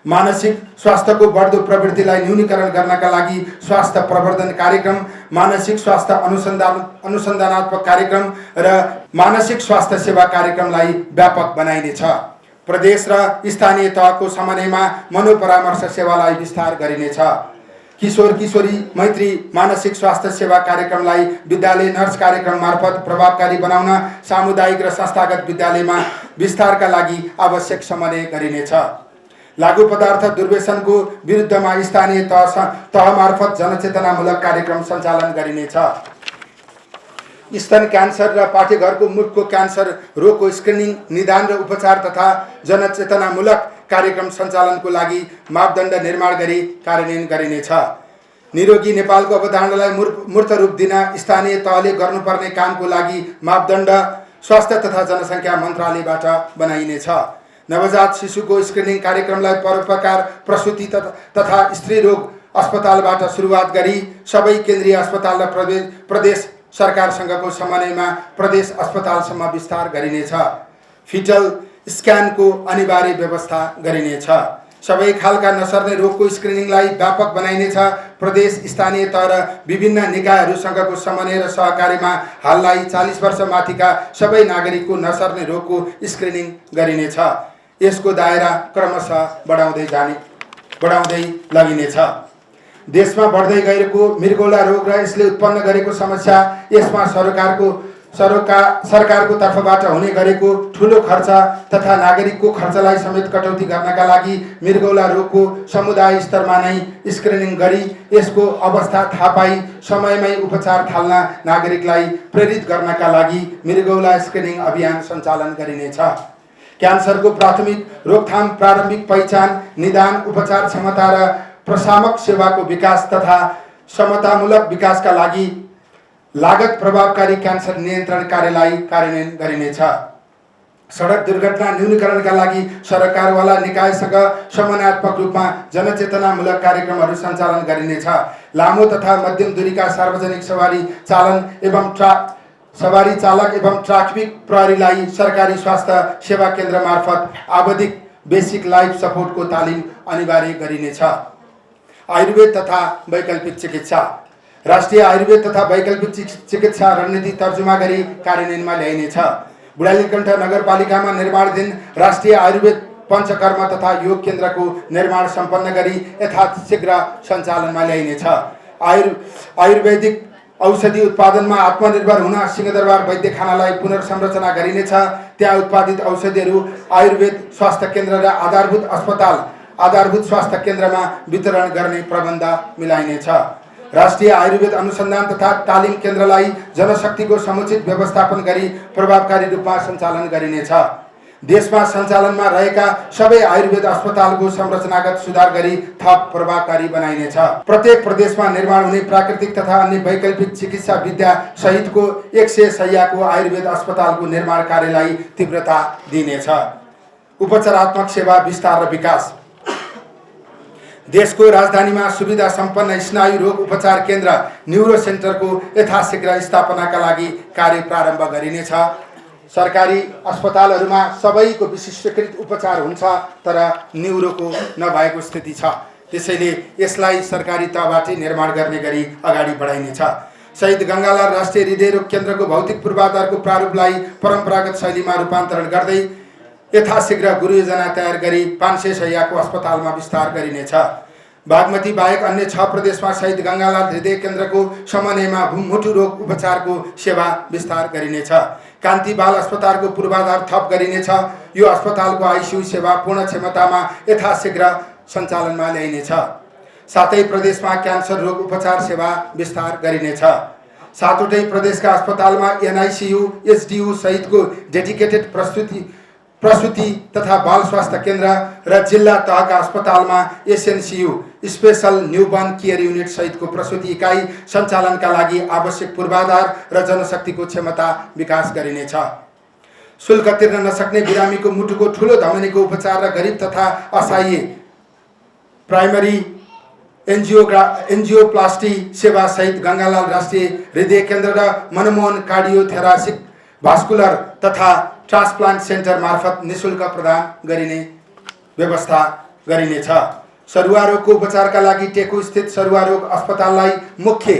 मानसिक स्वास्थ्यको बढ्दो प्रवृत्तिलाई न्यूनीकरण गर्नका लागि स्वास्थ्य प्रवर्धन कार्यक्रम, मानसिक स्वास्थ्य अनुसन्धानात्मक कार्यक्रम र मानसिक स्वास्थ्य सेवा कार्यक्रमलाई व्यापक बनाइनेछ। प्रदेश र स्थानीय तहको समन्वयमा मनोपरामर्श सेवालाई विस्तार गरिनेछ। किशोर किशोरी मैत्री मानसिक स्वास्थ्य सेवा कार्यक्रमलाई विद्यालय नर्स कार्यक्रम मार्फत प्रभावकारी बनाउन सामुदायिक र संस्थागत विद्यालयमा विस्तारका लागि आवश्यक समन्वय गरिनेछ। लागू पदार्थ दुर्व्यसनको विरुद्धमा स्थानीय तह मार्फत जनचेतनामूलक कार्यक्रम सञ्चालन गरिनेछ। स्तन क्यान्सर र पाठेघरको मुखको क्यान्सर रोगको स्क्रिनिङ, निदान र उपचार तथा जनचेतनामूलक कार्यक्रम सञ्चालनको लागि मापदण्ड निर्माण गरी कार्यान्वयन गरिनेछ। निरोगी नेपालको अवधारणालाई मूर्त रूप दिन स्थानीय तहले गर्नुपर्ने कामको लागि मापदण्ड स्वास्थ्य तथा जनसङ्ख्या मन्त्रालयबाट बनाइनेछ। नवजात शिशुको स्क्रिनिङ कार्यक्रमलाई परोपकार प्रसुति तथा स्त्री रोग अस्पतालबाट सुरुवात गरी सबै केन्द्रीय अस्पताल र प्रदेश सरकारसँगको समन्वयमा प्रदेश अस्पतालसम्म विस्तार गरिनेछ। फिटल स्क्यानको अनिवार्य व्यवस्था गरिनेछ। सबै खालका नसर्ने रोगको स्क्रिनिङलाई व्यापक बनाइनेछ। प्रदेश, स्थानीय तह र विभिन्न निकायहरूसँगको समन्वय र सहकारीमा हाललाई 40 वर्ष माथिका सबै नागरिकको नसर्ने रोगको स्क्रिनिङ गरिनेछ। यसको दायरा क्रमशः बढाउँदै लगिनेछ। देशमा बढ्दै गएको मृगौला रोग र यसले उत्पन्न गरेको समस्या, यसमा सरकारको तर्फबाट हुने गरेको ठुलो खर्च तथा नागरिकको खर्चलाई समेत कटौती गर्नका लागि मृगौला रोगको समुदाय स्तरमा नै स्क्रिनिङ गरी यसको अवस्था थाहा पाई समयमै उपचार थाल्न नागरिकलाई प्रेरित गर्नका लागि मृगौला स्क्रिनिङ अभियान सञ्चालन गरिनेछ। क्यान्सरको प्राथमिक रोकथाम, प्रारम्भिक पहिचान, निदान, उपचार क्षमता र प्रशामक सेवाको विकास तथा समतामूलक विकासका लागि लागत प्रभावकारी क्यान्सर नियन्त्रण कार्यलाई कार्यान्वयन गरिनेछ। सडक दुर्घटना न्यूनीकरणका लागि सरकारवाला निकायसँग समन्वयात्मक रूपमा जनचेतनामूलक कार्यक्रमहरू सञ्चालन गरिनेछ। लामो तथा मध्यम दूरीका सार्वजनिक सवारी चालक एवं ट्राफिक प्रहरीलाई सरकारी स्वास्थ्य सेवा केन्द्र मार्फत आवधिक बेसिक लाइफ सपोर्टको तालिम अनिवार्य गरिनेछ। आयुर्वेद तथा वैकल्पिक चिकित्सा, राष्ट्रिय आयुर्वेद तथा वैकल्पिक चिकित्सा रणनीति तर्जुमा गरी कार्यान्वयनमा ल्याइनेछ। बुढालीकण्ठ नगरपालिकामा निर्माणाधीन राष्ट्रिय आयुर्वेद पञ्चकर्म तथा योग केन्द्रको निर्माण सम्पन्न गरी यथाशीघ्र सञ्चालनमा ल्याइनेछ। आयुर्वेदिक औषधि उत्पादनमा आत्मनिर्भर हुन सिंहदरबार वैद्यखानालाई पुनर्संरचना गरिनेछ। त्यहाँ उत्पादित औषधिहरू आयुर्वेद स्वास्थ्य केन्द्र र आधारभूत स्वास्थ्य केन्द्रमा वितरण गर्ने प्रबन्ध मिलाइनेछ। राष्ट्रिय आयुर्वेद अनुसन्धान तथा तालिम केन्द्रलाई जनशक्तिको समुचित व्यवस्थापन गरी प्रभावकारी रूपमा सञ्चालन गरिनेछ। देशमा सञ्चालनमा रहेका सबै आयुर्वेद अस्पतालको संरचनागत सुधार गरी थप प्रभावकारी बनाइनेछ। प्रत्येक प्रदेशमा निर्माण हुने प्राकृतिक तथा अन्य वैकल्पिक चिकित्सा विद्या सहितको 100 शय्याको आयुर्वेद अस्पतालको निर्माण कार्यलाई तीव्रता दिइनेछ। उपचारात्मक सेवा विस्तार र विकास। देशको राजधानीमा सुविधा सम्पन्न स्नायु रोग उपचार केन्द्र न्यूरो सेन्टरको यथाशीघ्र स्थापनाका लागि कार्य प्रारम्भ गरिनेछ। सरकारी अस्पतालहरूमा सबैको विशिष्टकृत उपचार हुन्छ तर न्यूरोको नभएको स्थिति छ। त्यसैले यसलाई सरकारी तहबाट निर्माण गर्ने गरी अगाडि बढाइनेछ। शहीद गङ्गालाल राष्ट्रिय हृदयरोग केन्द्रको भौतिक पूर्वाधारको प्रारूपलाई परम्परागत शैलीमा रूपान्तरण गर्दै यथाशीघ्र गुरुयोजना तयार गरी 500 शय्याको अस्पतालमा विस्तार गरिनेछ। बागमती बाहेक अन्य 6 प्रदेशमा शहीद गङ्गालाल हृदय केन्द्रको समन्वयमा मुटु रोग उपचारको सेवा विस्तार गरिनेछ। कान्ति बाल अस्पतालको पूर्वाधार थप गरिनेछ। यो अस्पतालको आइसियु सेवा पूर्ण क्षमतामा यथाशीघ्र सञ्चालनमा ल्याइनेछ। सातै प्रदेशमा क्यान्सर रोग उपचार सेवा विस्तार गरिनेछ। सातवटै प्रदेशका अस्पतालमा एनआइसियु एचडियु सहितको डेडिकेटेड प्रसुति तथा बाल स्वास्थ्य केन्द्र र जिल्ला तहका अस्पतालमा एसएनसियु स्पेशल न्यूबर्न केयर युनिट सहितको प्रसुति इकाइ सञ्चालनका लागि आवश्यक पूर्वाधार र जनशक्तिको क्षमता विकास गरिनेछ। शुल्क तिर्न नसक्ने बिरामीको मुटुको ठूलो धमनीको उपचार र गरिब तथा असहाय प्राइमरी एन्जियोप्लास्टी सेवा सहित गङ्गालाल राष्ट्रिय हृदय केन्द्र र मनमोहन कार्डियोथेरासिक भास्कुलर तथा ट्रान्सप्लान्ट सेन्टर मार्फत निशुल्क प्रदान गरिने व्यवस्था गरिनेछ। सरुवा रोगको उपचारका लागि टेकु स्थित सरुवा रोग अस्पताललाई मुख्य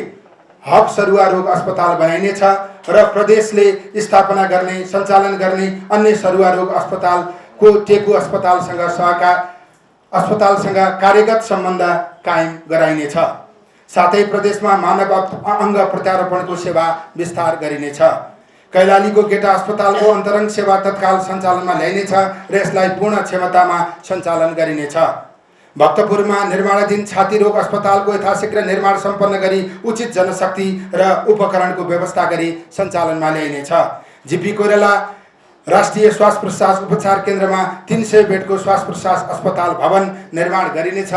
हब सरुवा रोग अस्पताल बनाइनेछ र प्रदेशले स्थापना गर्ने सञ्चालन गर्ने अन्य सरुवा रोग अस्पतालको टेकु अस्पतालसँग कार्यगत सम्बन्ध कायम गराइनेछ। साथै प्रदेशमा मानव अङ्ग प्रत्यारोपणको सेवा विस्तार गरिनेछ। कैलालीको गेटा अस्पतालको अन्तरङ्ग सेवा तत्काल सञ्चालनमा ल्याइनेछ र यसलाई पूर्ण क्षमतामा सञ्चालन गरिनेछ। भक्तपुरमा निर्माणाधीन छाती रोग अस्पतालको यथाशीघ्र निर्माण सम्पन्न गरी उचित जनशक्ति र उपकरणको व्यवस्था गरी सञ्चालनमा ल्याइनेछ। जीपी कोइराला राष्ट्रिय श्वास प्रश्वास उपचार केन्द्रमा 300 बेडको श्वास प्रश्वास अस्पताल भवन निर्माण गरिनेछ।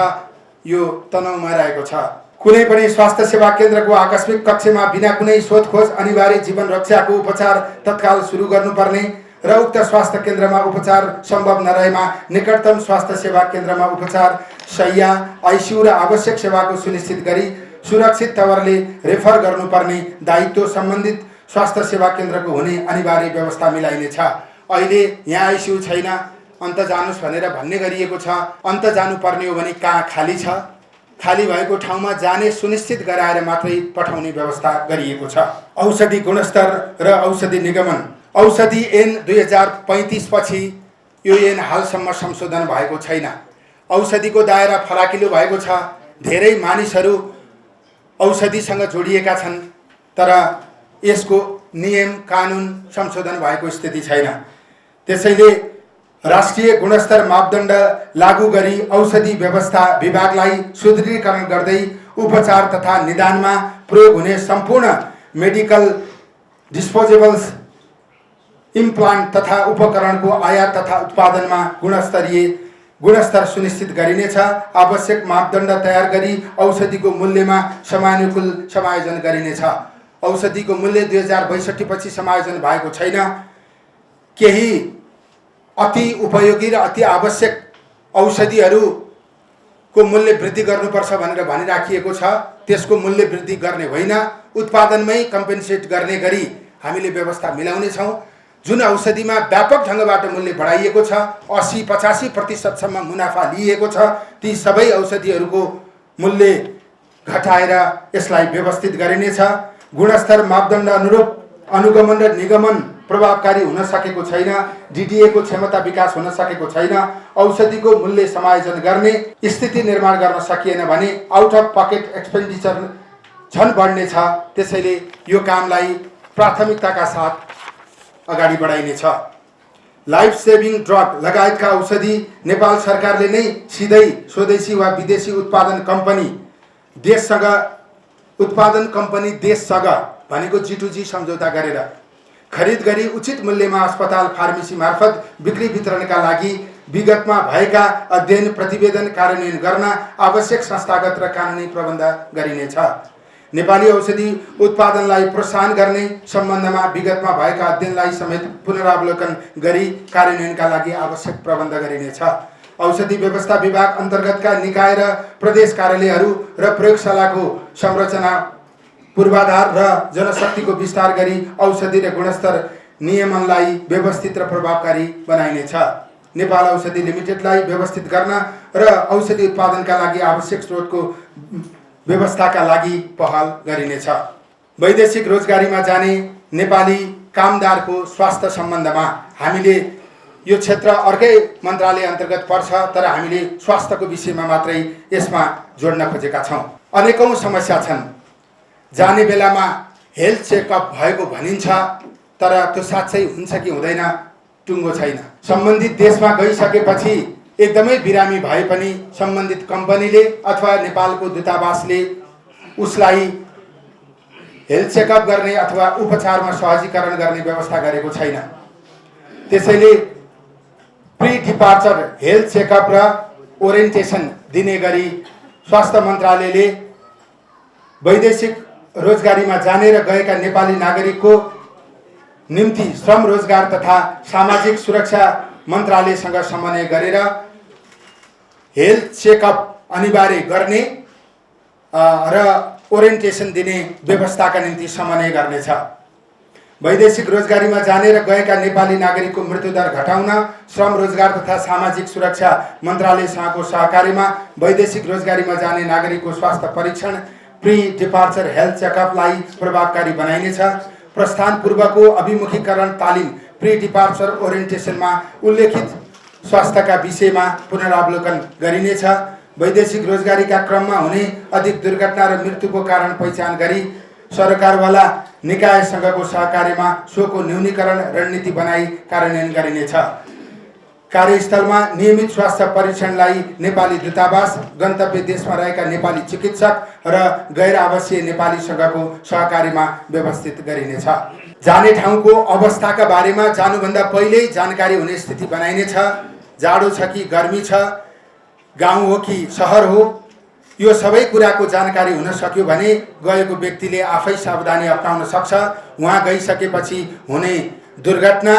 यो तनहुमा रहेको छ। कुनै पनि स्वास्थ्य सेवा केन्द्रको आकस्मिक कक्षमा बिना कुनै सोधखोज अनिवार्य जीवन रक्षाको उपचार तत्काल सुरु गर्नुपर्ने र उक्त स्वास्थ्य केन्द्रमा उपचार सम्भव नरहेमा निकटतम स्वास्थ्य सेवा केन्द्रमा उपचार शय्या आइसियु र आवश्यक सेवाको सुनिश्चित गरी सुरक्षित तवरले रेफर गर्नुपर्ने दायित्व सम्बन्धित स्वास्थ्य सेवा केन्द्रको हुने अनिवार्य व्यवस्था मिलाइनेछ। अहिले यहाँ आइसियु छैन अन्त जानुस् भनेर भन्ने गरिएको छ। अन्त जानुपर्ने हो भने कहाँ खाली छ, खाली भएको ठाउँमा जाने सुनिश्चित गराएर मात्रै पठाउने व्यवस्था गरिएको छ। औषधि गुणस्तर र औषधि निगमन। औषधि ऐन 2035 पछि यो ऐन हालसम्म संशोधन भएको छैन। औषधिको दायरा फराकिलो भएको छ। धेरै मानिसहरू औषधिसँग जोडिएका छन् तर यसको नियम कानुन संशोधन भएको स्थिति छैन। त्यसैले राष्ट्रिय गुणस्तर मापदण्ड लागू गरी औषधि व्यवस्था विभागलाई सुदृढीकरण गर्दै उपचार तथा निदानमा प्रयोग हुने सम्पूर्ण मेडिकल डिस्पोजेबल्स इम्प्लान्ट तथा उपकरणको आयात तथा उत्पादनमा गुणस्तर सुनिश्चित गरिनेछ। आवश्यक मापदण्ड तयार गरी औषधिको मूल्यमा समयानुकूल समायोजन गरिनेछ। औषधिको मूल्य 2062 पछि समायोजन भएको छैन। केही अति उपयोगी र अति आवश्यक औषधिहरूको मूल्य वृद्धि गर्नुपर्छ भनेर भनिराखिएको छ। त्यसको मूल्य वृद्धि गर्ने होइन, उत्पादनमै कम्पेन्सेट गर्ने गरी हामीले व्यवस्था मिलाउनेछौँ। जुन औषधिमा व्यापक ढङ्गबाट मूल्य बढाइएको छ, 80-85% मुनाफा लिएको छ, ती सबै औषधिहरूको मूल्य घटाएर यसलाई व्यवस्थित गरिनेछ। गुणस्तर मापदण्ड अनुरूप अनुगमन र निगमन प्रभावकारी हुन सकेको छैन। डीडीएको क्षमता विकास हुन सकेको छैन। औषधिको मूल्य समायोजन गर्ने स्थिति निर्माण गर्न सकिएन भने आउट अफ पकेट एक्सपेन्डिचर झन बढ्नेछ। त्यसैले यो कामलाई प्राथमिकताका साथ अगाडि बढाइनेछ। लाइफ सेभिङ ड्रग लगायतका औषधि नेपाल सरकारले नै सिधै स्वदेशी वा विदेशी उत्पादन कम्पनी देशसँग भनेको G2G सम्झौता गरेर खरिद गरी उचित मूल्यमा अस्पताल फार्मेसी मार्फत बिक्री वितरणका लागि विगतमा भएका अध्ययन प्रतिवेदन कार्यान्वयन गर्न आवश्यक संस्थागत र कानुनी प्रबन्ध गरिनेछ। नेपाली औषधि उत्पादनलाई प्रोत्साहन गर्ने सम्बन्धमा विगतमा भएका अध्ययनलाई समेत पुनरावलोकन गरी कार्यान्वयनका लागि आवश्यक प्रबन्ध गरिनेछ। औषधि व्यवस्था विभाग अन्तर्गतका निकाय र प्रदेश कार्यालयहरू र प्रयोगशालाको संरचना पूर्वाधार र जनशक्तिको विस्तार गरी औषधि र गुणस्तर नियमनलाई व्यवस्थित र प्रभावकारी बनाइनेछ। नेपाल औषधि लिमिटेडलाई व्यवस्थित गर्न र औषधि उत्पादनका लागि आवश्यक स्रोतको व्यवस्थाका लागि पहल गरिनेछ। वैदेशिक रोजगारीमा जाने नेपाली कामदारको स्वास्थ्य सम्बन्धमा हामीले यो क्षेत्र अर्कै मन्त्रालय अन्तर्गत पर्छ, तर हामीले स्वास्थ्यको विषयमा मात्रै यसमा जोड्न खोजेका छौँ। अनेकौं समस्या छन्। जाने बेलामा हेल्थ चेकअप भएको भनिन्छ, तर त्यो साँच्चै हुन्छ कि हुँदैन टुङ्गो छैन। सम्बन्धित देशमा गइसकेपछि एकदमै बिरामी भए पनि सम्बन्धित कम्पनीले अथवा नेपालको दूतावासले उसलाई हेल्थ चेकअप गर्ने अथवा उपचारमा सहजीकरण गर्ने व्यवस्था गरेको छैन। त्यसैले प्री डिपार्चर हेल्थ चेकअप र ओरिएन्टेसन दिने गरी स्वास्थ्य मन्त्रालयले वैदेशिक रोजगारीमा जाने र गएका नेपाली नागरिकको निम्ति श्रम रोजगार तथा सामाजिक सुरक्षा मन्त्रालयसँग समन्वय गरेर हेल्थ चेकअप अनिवार्य गर्ने र ओरिएन्टेसन दिने व्यवस्थाका निम्ति समन्वय गर्नेछ। वैदेशिक रोजगारीमा जाने र गएका नेपाली नागरिकको मृत्युदर घटाउन श्रम रोजगार तथा सामाजिक सुरक्षा मन्त्रालयसँगको सहकार्यमा वैदेशिक रोजगारीमा जाने नागरिकको स्वास्थ्य परीक्षण प्री डिपार्चर हेल्थ चेकअपलाई प्रभावकारी बनाइनेछ। प्रस्थान पूर्वको अभिमुखीकरण तालिम प्री डिपार्चर ओरिएन्टेसनमा उल्लेखित स्वास्थ्यका विषयमा पुनरावलोकन गरिनेछ। वैदेशिक रोजगारीका क्रममा हुने अधिक दुर्घटना र मृत्युको कारण पहिचान गरी सरकारवाला निकायसँगको सहकार्यमा सोको न्यूनीकरण रणनीति बनाई कार्यान्वयन गरिनेछ। कार्यस्थलमा नियमित स्वास्थ्य परीक्षणलाई नेपाली दूतावास, गन्तव्य देशमा रहेका नेपाली चिकित्सक र गैर आवासीय नेपालीसँगको सहकार्यमा व्यवस्थित गरिनेछ। जाने ठाउँको अवस्थाका बारेमा जानुभन्दा पहिल्यै जानकारी हुने स्थिति बनाइनेछ। जाडो छ कि गर्मी छ, गाउँ हो कि सहर हो, यो सबै कुराको जानकारी हुन सक्यो भने गएको व्यक्तिले आफै सावधानी अपनाउन सक्छ। वहाँ गइसकेपछि हुने दुर्घटना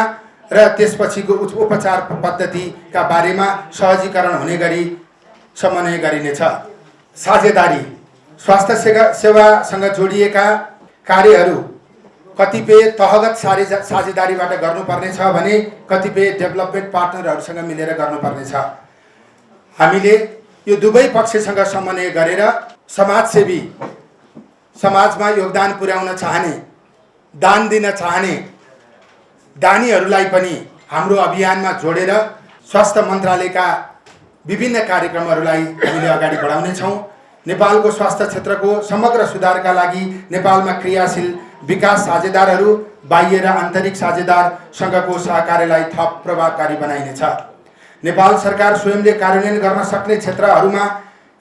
र त्यसपछिको उपचार पद्धतिका बारेमा सहजीकरण हुने गरी समन्वय गरिनेछ। साझेदारी स्वास्थ्य सेवासँग जोडिएका कार्यहरू कतिपय तहगत साझेदारीबाट गर्नुपर्नेछ भने कतिपय डेभलपमेन्ट पार्टनरहरूसँग मिलेर गर्नुपर्नेछ। हामीले यो दुवै पक्षसँग समन्वय गरेर समाजसेवी, समाजमा योगदान पुर्याउन चाहने, दान दिन चाहने दानीहरूलाई पनि हाम्रो अभियानमा जोडेर स्वास्थ्य मन्त्रालयका विभिन्न कार्यक्रमहरूलाई हामीले अगाडि बढाउनेछौँ। नेपालको स्वास्थ्य क्षेत्रको समग्र सुधारका लागि नेपालमा क्रियाशील विकास साझेदारहरू, बाह्य र आन्तरिक साझेदारसँगको सहकार्यलाई थप प्रभावकारी बनाइनेछ। नेपाल सरकार स्वयंले कार्यान्वयन गर्न सक्ने क्षेत्रहरूमा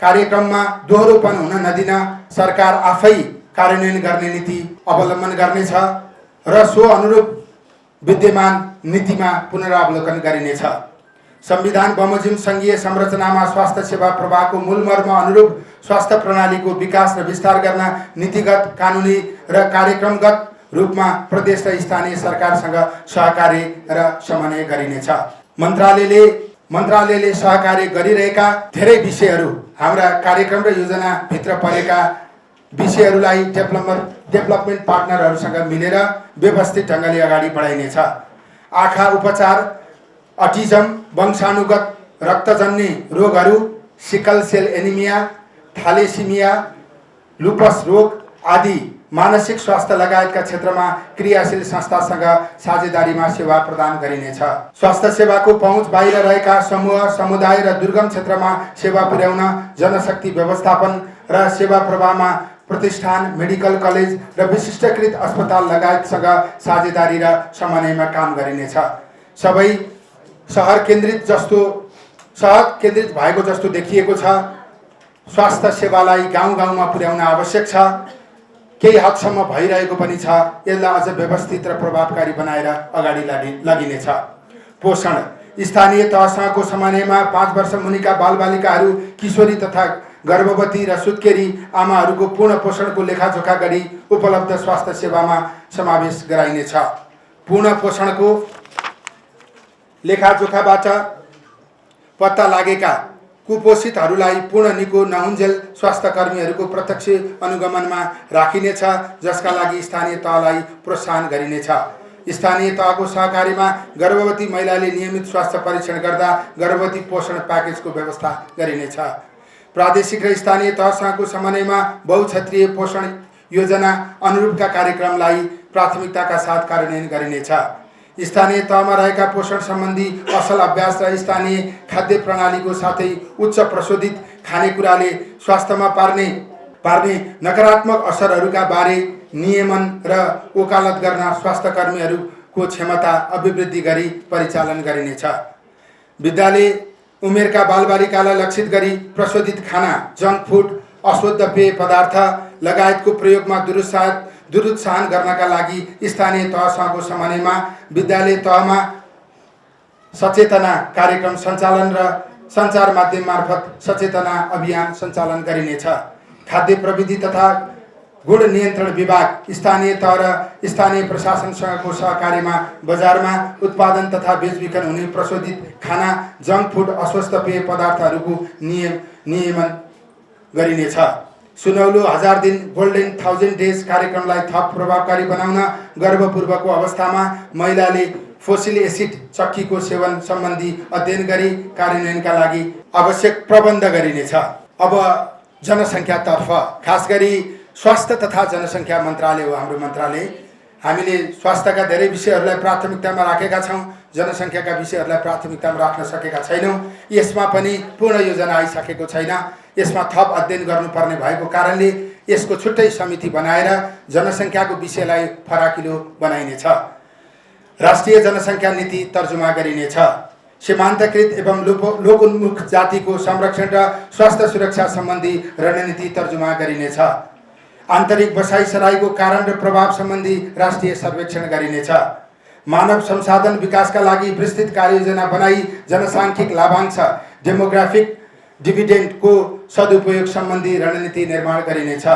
कार्यक्रममा दोहोरोपन हुन नदिन सरकार आफै कार्यान्वयन गर्ने नीति अवलम्बन गर्नेछ र सो अनुरूप विद्यमान नीतिमा पुनरावलोकन गरिनेछ। संविधान बमोजिम संघीय संरचनामा स्वास्थ्य सेवा प्रवाहको मूलमर्म अनुरूप स्वास्थ्य प्रणालीको विकास र विस्तार गर्न नीतिगत, कानुनी र कार्यक्रमगत रूपमा प्रदेश र स्थानीय सरकारसँग सहकार्य र समन्वय गरिनेछ। मन्त्रालयले सहकार्य गरिरहेका धेरै विषयहरू, हाम्रा कार्यक्रम र योजना भित्र परेका विषयहरूलाई डेभलपमेन्ट पार्टनरहरूसँग मिलेर व्यवस्थित ढङ्गले अगाडि बढाइनेछ। आँखा उपचार, अटिजम, वंशानुगत रक्तजन्य रोगहरू, sickle sale anaemia, thalassaemia, lupus रोग आदि मानसिक स्वास्थ्य लगायतका क्षेत्रमा क्रियाशील संस्थासँग साझेदारीमा सेवा प्रदान गरिनेछ। स्वास्थ्य सेवाको पहुँच बाहिर रहेका समूह, समुदाय र दुर्गम क्षेत्रमा सेवा पुर्याउन जनशक्ति व्यवस्थापन र सेवा प्रवाहमा प्रतिष्ठान, मेडिकल कलेज र विशिष्टकृत अस्पताल लगायतसँग साझेदारी र समन्वयमा काम गरिनेछ। सबै शहर केन्द्रित भएको जस्तो देखिएको छ। स्वास्थ्य सेवालाई गाउँ-गाउँमा पुर्याउन आवश्यक छ। केही हदसम्म भइरहेको पनि छ। यसलाई अझ व्यवस्थित र प्रभावकारी बनाएर अगाडि लगिनेछ। पोषण स्थानीय तहसँगको समन्वयमा 5 वर्ष मुनिका बालबालिकाहरू, किशोरी तथा गर्भवती र सुत्केरी आमाहरूको पूर्ण पोषणको लेखाजोखा गरी उपलब्ध स्वास्थ्य सेवामा समावेश गराइनेछ। पूर्ण पोषणको लेखाजोखाबाट पत्ता लागेका कुपोषितहरूलाई पूर्ण निको नहुन्जेल स्वास्थ्य कर्मीहरूको प्रत्यक्ष अनुगमनमा राखिनेछ, जसका लागि स्थानीय तहलाई प्रोत्साहन गरिनेछ। स्थानीय तहको सहकारीमा गर्भवती महिलाले नियमित स्वास्थ्य परीक्षण गर्दा गर्भवती पोषण प्याकेजको व्यवस्था गरिनेछ। प्रादेशिक र स्थानीय तहसँगको समन्वयमा बहुक्षेत्रीय पोषण योजना अनुरूपका कार्यक्रमलाई प्राथमिकताका साथ कार्यान्वयन गरिनेछ। स्थानीय तहमा रहेका पोषण सम्बन्धी असल अभ्यास र स्थानीय खाद्य प्रणालीको साथै उच्च प्रशोधित खानेकुराले स्वास्थ्यमा पार्ने नकारात्मक असरहरूका बारे नियमन र वकालत गर्न स्वास्थ्य कर्मीहरूको क्षमता अभिवृद्धि गरी परिचालन गरिनेछ। विद्यालय उमेरका बालबालिकालाई लक्षित गरी प्रशोधित खाना, जङ्क फुड, अशुद्ध पेय पदार्थ लगायतको प्रयोगमा दुरुत्साहन गर्नका लागि स्थानीय तहसँगको समन्वयमा विद्यालय तहमा सचेतना कार्यक्रम सञ्चालन र सञ्चार माध्यम मार्फत सचेतना अभियान सञ्चालन गरिनेछ। खाद्य प्रविधि तथा गुण नियन्त्रण विभाग स्थानीय तह र स्थानीय प्रशासनसँगको सहकार्यमा बजारमा उत्पादन तथा बेचबिखन हुने प्रशोधित खाना, जङ्क फुड, अस्वस्थ पेय पदार्थहरूको नियमन गरिनेछ। सुनौलो 1000 दिन गोल्डन 1000 डेज कार्यक्रमलाई थप प्रभावकारी बनाउन गर्भपूर्वको अवस्थामा महिलाले फोसिल एसिड चक्कीको सेवन सम्बन्धी अध्ययन गरी कार्यान्वयनका लागि आवश्यक प्रबन्ध गरिनेछ। अब जनसङ्ख्यातर्फ, खास गरी स्वास्थ्य तथा जनसङ्ख्या मन्त्रालय हो हाम्रो मन्त्रालय। हामीले स्वास्थ्यका धेरै विषयहरूलाई प्राथमिकतामा राखेका छौँ, जनसङ्ख्याका विषयहरूलाई प्राथमिकतामा राख्न सकेका छैनौँ। यसमा पनि पूर्ण योजना आइसकेको छैन। यसमा थप अध्ययन गर्नुपर्ने भएको कारणले यसको छुट्टै समिति बनाएर जनसङ्ख्याको विषयलाई फराकिलो बनाइनेछ। राष्ट्रिय जनसङ्ख्या नीति तर्जुमा गरिनेछ। सीमान्तकृत एवं लोकोन्मुख जातिको संरक्षण र स्वास्थ्य सुरक्षा सम्बन्धी रणनीति तर्जुमा गरिनेछ। आन्तरिक बसाइसराईको कारण र प्रभाव सम्बन्धी राष्ट्रिय सर्वेक्षण गरिनेछ। मानव संसाधन विकासका लागि विस्तृत कार्ययोजना बनाई जनसाङ्ख्यिक लाभांश डेमोग्राफिक डिभिडेन्डको सदुपयोग सम्बन्धी रणनीति निर्माण गरिनेछ।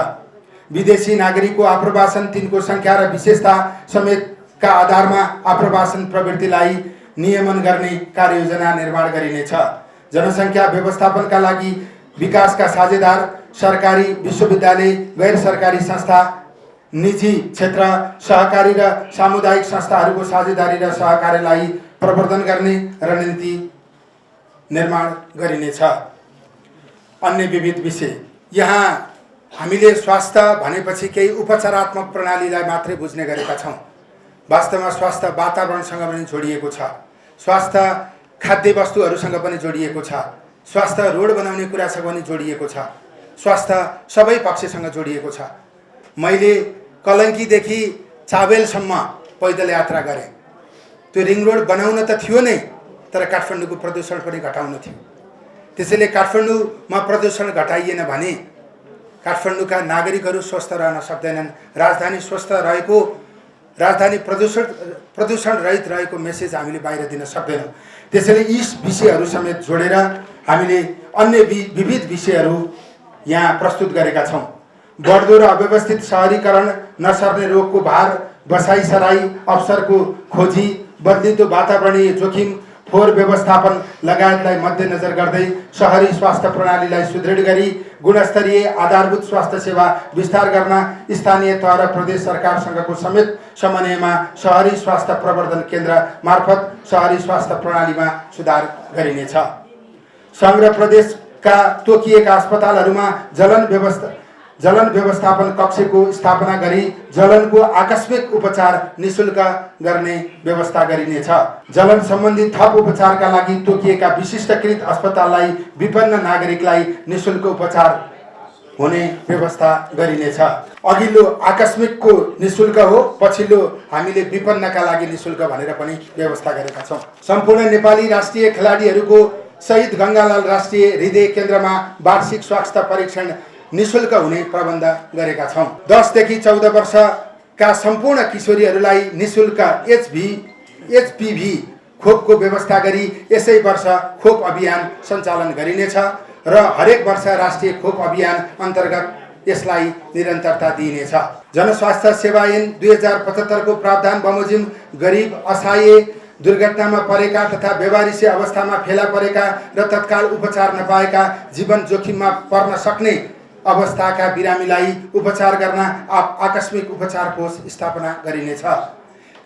विदेशी नागरिकको आप्रवासन, तिनको सङ्ख्या र विशेषता समेतका आधारमा आप्रवासन प्रवृत्तिलाई नियमन गर्ने कार्ययोजना निर्माण गरिनेछ। जनसङ्ख्या व्यवस्थापनका लागि विकासका साझेदार, सरकारी विश्वविद्यालय, गैर सरकारी संस्था, निजी क्षेत्र, सहकारी र सामुदायिक संस्थाहरूको साझेदारी र सहकार्यलाई प्रवर्धन गर्ने रणनीति निर्माण गरिनेछ। अन्य विविध विषय, यहाँ हामीले स्वास्थ्य भनेपछि केही उपचारात्मक प्रणालीलाई मात्रै बुझ्ने गरेका छौँ। वास्तवमा स्वास्थ्य वातावरणसँग पनि जोडिएको छ, स्वास्थ्य खाद्य वस्तुहरूसँग पनि जोडिएको छ, स्वास्थ्य रोड बनाउने कुरासँग पनि जोडिएको छ, स्वास्थ्य सबै पक्षसँग जोडिएको छ। मैले कलङ्कीदेखि चाबेलसम्म पैदल यात्रा गरेँ। त्यो रिङ रोड बनाउन त थियो नै, तर काठमाडौँको प्रदूषण पनि घटाउनु थियो। त्यसैले काठमाडौँमा प्रदूषण घटाइएन भने काठमाडौँका नागरिकहरू स्वस्थ रहन सक्दैनन्। राजधानी स्वस्थ रहेको, राजधानी प्रदूषण रहित रहेको मेसेज हामीले बाहिर दिन सक्दैनौँ। त्यसैले यी विषयहरू समेत जोडेर हामीले अन्य विविध विषयहरू यहाँ प्रस्तुत गरेका छौँ। बढ्दो र अव्यवस्थित सहरीकरण, नसर्ने रोगको भार, बसाइसराई अवसरको खोजी, बदलिँदो वातावरणीय जोखिम, फोहोर व्यवस्थापन लगायतलाई मध्यनजर गर्दै शहरी स्वास्थ्य प्रणालीलाई सुदृढ गरी गुणस्तरीय आधारभूत स्वास्थ्य सेवा विस्तार गर्न स्थानीय तह र प्रदेश सरकारसँगको समेत समन्वयमा शहरी स्वास्थ्य प्रवर्धन केन्द्र मार्फत शहरी स्वास्थ्य प्रणालीमा सुधार गरिनेछ। सङ्घ र प्रदेशका तोकिएका अस्पतालहरूमा जलन व्यवस्थापन कक्षको स्थापना गरी जलनको आकस्मिक उपचार निःशुल्क गर्ने व्यवस्था गरिनेछ। जलन सम्बन्धी थप उपचारका लागि तोकिएका विशिष्टकृत अस्पताललाई विपन्न नागरिकलाई निःशुल्क उपचार हुने व्यवस्था गरिनेछ। अघिल्लो आकस्मिकको निशुल्क हो, पछिल्लो हामीले विपन्नका लागि निशुल्क भनेर पनि व्यवस्था गरेका छौँ। सम्पूर्ण नेपाली राष्ट्रिय खेलाडीहरूको शहीद गङ्गालाल राष्ट्रिय हृदय केन्द्रमा वार्षिक स्वास्थ्य परीक्षण निशुल्क हुने प्रबन्ध गरेका छौँ। 10 देखि 14 वर्षका सम्पूर्ण किशोरीहरूलाई निशुल्क HPV खोपको व्यवस्था गरी यसै वर्ष खोप अभियान सञ्चालन गरिनेछ र हरेक वर्ष राष्ट्रिय खोप अभियान अन्तर्गत यसलाई निरन्तरता दिइनेछ। जनस्वास्थ्य सेवा ऐन 2075 को प्रावधान बमोजिम गरिब, असहाय, दुर्घटनामा परेका तथा बेवारिसी अवस्थामा फेला परेका र तत्काल उपचार नपाएका, जीवन जोखिममा पर्न सक्ने अवस्थाका बिरामीलाई उपचार गर्न आकस्मिक उपचार कोष स्थापना गरिनेछ।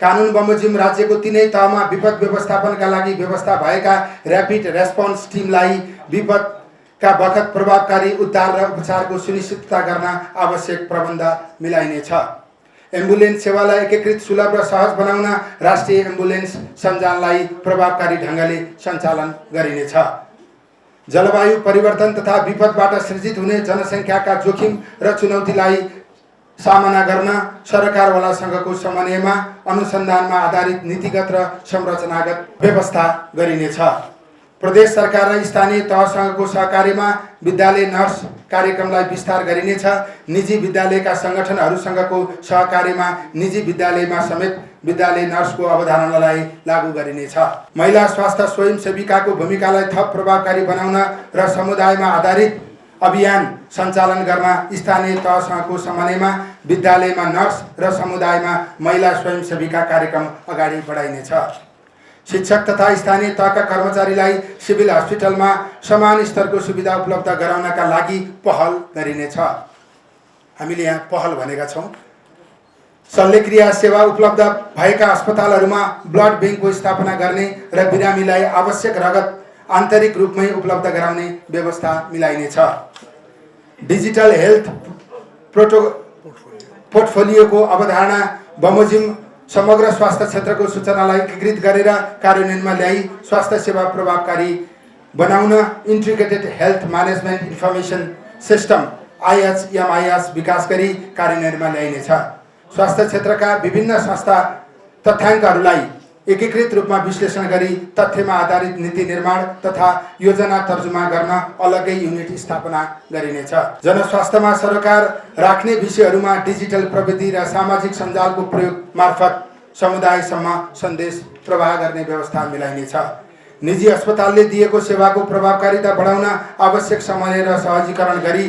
कानुन बमोजिम राज्यको तीनै तहमा विपद व्यवस्थापनका लागि व्यवस्था भएका र्यापिड रेस्पोन्स टिमलाई विपदका बखत प्रभावकारी उद्धार र उपचारको सुनिश्चितता गर्न आवश्यक प्रबन्ध मिलाइनेछ। एम्बुलेन्स सेवालाई एकीकृत, सुलभ र सहज बनाउन राष्ट्रिय एम्बुलेन्स सञ्जाललाई प्रभावकारी ढङ्गले सञ्चालन गरिनेछ। जलवायु परिवर्तन तथा विपदबाट सृजित हुने जनसङ्ख्याका जोखिम र चुनौतीलाई सामना गर्न सरकारवालासँगको समन्वयमा अनुसन्धानमा आधारित नीतिगत र संरचनागत व्यवस्था गरिनेछ। प्रदेश सरकार र स्थानीय तहसँगको सहकार्यमा विद्यालय नर्स कार्यक्रमलाई विस्तार गरिनेछ। निजी विद्यालयका सङ्गठनहरूसँगको सहकार्यमा निजी विद्यालयमा समेत विद्यालय नर्सको अवधारणालाई लागू गरिनेछ। महिला स्वास्थ्य स्वयंसेविकाको भूमिकालाई थप प्रभावकारी बनाउन र समुदायमा आधारित अभियान सञ्चालन गर्न स्थानीय तहसँगको समन्वयमा विद्यालयमा नर्स र समुदायमा महिला स्वयंसेविका कार्यक्रम अगाडि बढाइनेछ। शिक्षक तथा स्थानीय तहका कर्मचारीलाई सिभिल हस्पिटलमा समान स्तरको सुविधा उपलब्ध गराउनका लागि पहल गरिनेछ। हामीले यहाँ पहल भनेका छौँ। शल्यक्रिया सेवा उपलब्ध भएका अस्पतालहरूमा ब्लड ब्याङ्कको स्थापना गर्ने र बिरामीलाई आवश्यक रगत आन्तरिक रूपमै उपलब्ध गराउने व्यवस्था मिलाइनेछ। डिजिटल हेल्थ पोर्टफोलियोको अवधारणा बमोजिम समग्र स्वास्थ्य क्षेत्रको सूचनालाई एकीकृत गरेर कार्यान्वयनमा ल्याई स्वास्थ्य सेवा प्रभावकारी बनाउन integrated health management information system IHMIS विकास गरी कार्यान्वयनमा ल्याइनेछ। स्वास्थ्य क्षेत्रका विभिन्न संस्था तथ्याङ्कहरूलाई एकीकृत रूपमा विश्लेषण गरी तथ्यमा आधारित नीति निर्माण तथा योजना तर्जुमा गर्न अलग्गै युनिट स्थापना गरिनेछ। जनस्वास्थ्यमा सरोकार राख्ने विषयहरूमा डिजिटल प्रविधि र सामाजिक सञ्जालको प्रयोग मार्फत समुदायसम्म सन्देश प्रवाह गर्ने व्यवस्था मिलाइनेछ। निजी अस्पतालले दिएको सेवाको प्रभावकारिता बढाउन आवश्यक समन्वय र सहजीकरण गरी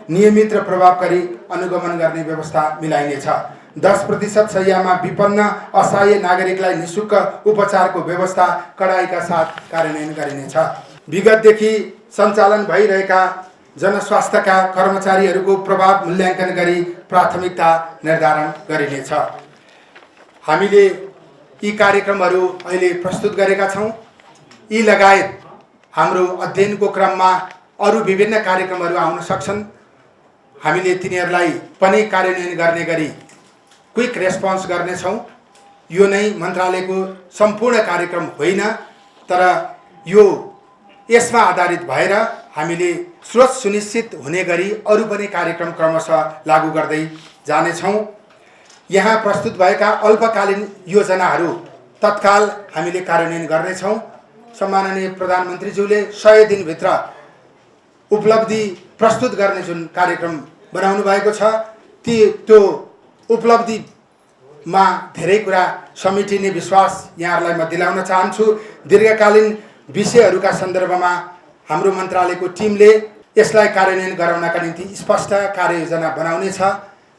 नियमित र प्रभावकारी अनुगमन गर्ने व्यवस्था मिलाइनेछ। 10% शय्यामा विपन्न असहाय नागरिकलाई निःशुल्क उपचारको व्यवस्था कडाइका साथ कार्यान्वयन गरिनेछ। विगतदेखि सञ्चालन भइरहेका जनस्वास्थ्यका कर्मचारीहरूको प्रभाव मूल्याङ्कन गरी प्राथमिकता निर्धारण गरिनेछ। हामीले यी कार्यक्रमहरू अहिले प्रस्तुत गरेका छौँ। यी लगायत हाम्रो अध्ययनको क्रममा अरू विभिन्न कार्यक्रमहरू आउन सक्छन्। हामीले तिनीहरूलाई पनि कार्यान्वयन गर्ने गरी क्विक रेस्पोन्स गर्नेछौँ। यो नै मन्त्रालयको सम्पूर्ण कार्यक्रम होइन, तर यो यसमा आधारित भएर हामीले स्रोत सुनिश्चित हुने गरी अरू पनि कार्यक्रम क्रमशः लागू गर्दै जानेछौँ। यहाँ प्रस्तुत भएका अल्पकालीन योजनाहरू तत्काल हामीले कार्यान्वयन गर्नेछौँ। सम्माननीय प्रधानमन्त्रीज्यूले 100 दिनभित्र उपलब्धि प्रस्तुत गर्ने जुन कार्यक्रम बनाउनु भएको छ, त्यो उपलब्धिमा धेरै कुरा समेटिने विश्वास यहाँहरूलाई म दिलाउन चाहन्छु। दीर्घकालीन विषयहरूका सन्दर्भमा हाम्रो मन्त्रालयको टिमले यसलाई कार्यान्वयन गराउनका निम्ति स्पष्ट कार्ययोजना बनाउनेछ।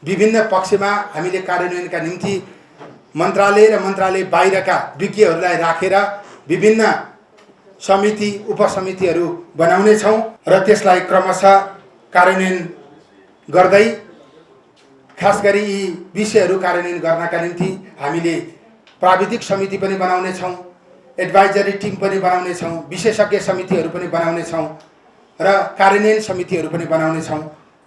विभिन्न पक्षमा हामीले कार्यान्वयनका निम्ति मन्त्रालय र मन्त्रालय बाहिरका विज्ञहरूलाई राखेर विभिन्न समिति उपसमितिहरू बनाउनेछौँ र त्यसलाई क्रमशः कार्यान्वयन गर्दै खास गरी यी विषयहरू कार्यान्वयन गर्नका निम्ति हामीले प्राविधिक समिति पनि बनाउनेछौँ, एडभाइजरी टिम पनि बनाउनेछौँ, विशेषज्ञ समितिहरू पनि बनाउनेछौँ र कार्यान्वयन समितिहरू पनि बनाउनेछौँ।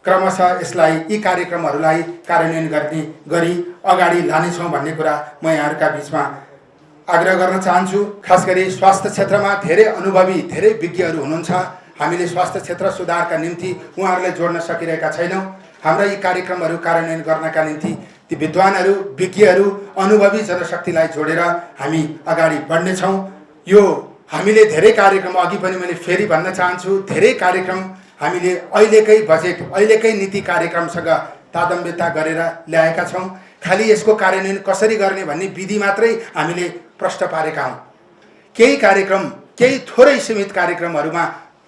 क्रमशः यसलाई यी कार्यक्रमहरूलाई कार्यान्वयन गर्ने गरी अगाडि लानेछौँ भन्ने कुरा म यहाँहरूका बिचमा आग्रह गर्न चाहन्छु। खास गरी स्वास्थ्य क्षेत्रमा धेरै अनुभवी धेरै विज्ञहरू हुनुहुन्छ। हामीले स्वास्थ्य क्षेत्र सुधारका निम्ति उहाँहरूलाई जोड्न सकिरहेका छैनौँ। हाम्रा यी कार्यक्रमहरू कार्यान्वयन गर्नका निम्ति ती विद्वानहरू, विज्ञहरू, अनुभवी जनशक्तिलाई जोडेर हामी अगाडि बढ्नेछौँ। यो हामीले धेरै कार्यक्रम, अघि पनि मैले फेरि भन्न चाहन्छु, धेरै कार्यक्रम हामीले अहिलेकै बजेट, अहिलेकै नीति कार्यक्रमसँग तादम्यता गरेर ल्याएका छौँ। खालि यसको कार्यान्वयन कसरी गर्ने भन्ने विधि मात्रै हामीले प्रश्न पारेका हौँ। केही कार्यक्रम, केही थोरै सीमित कार्यक्रमहरूमा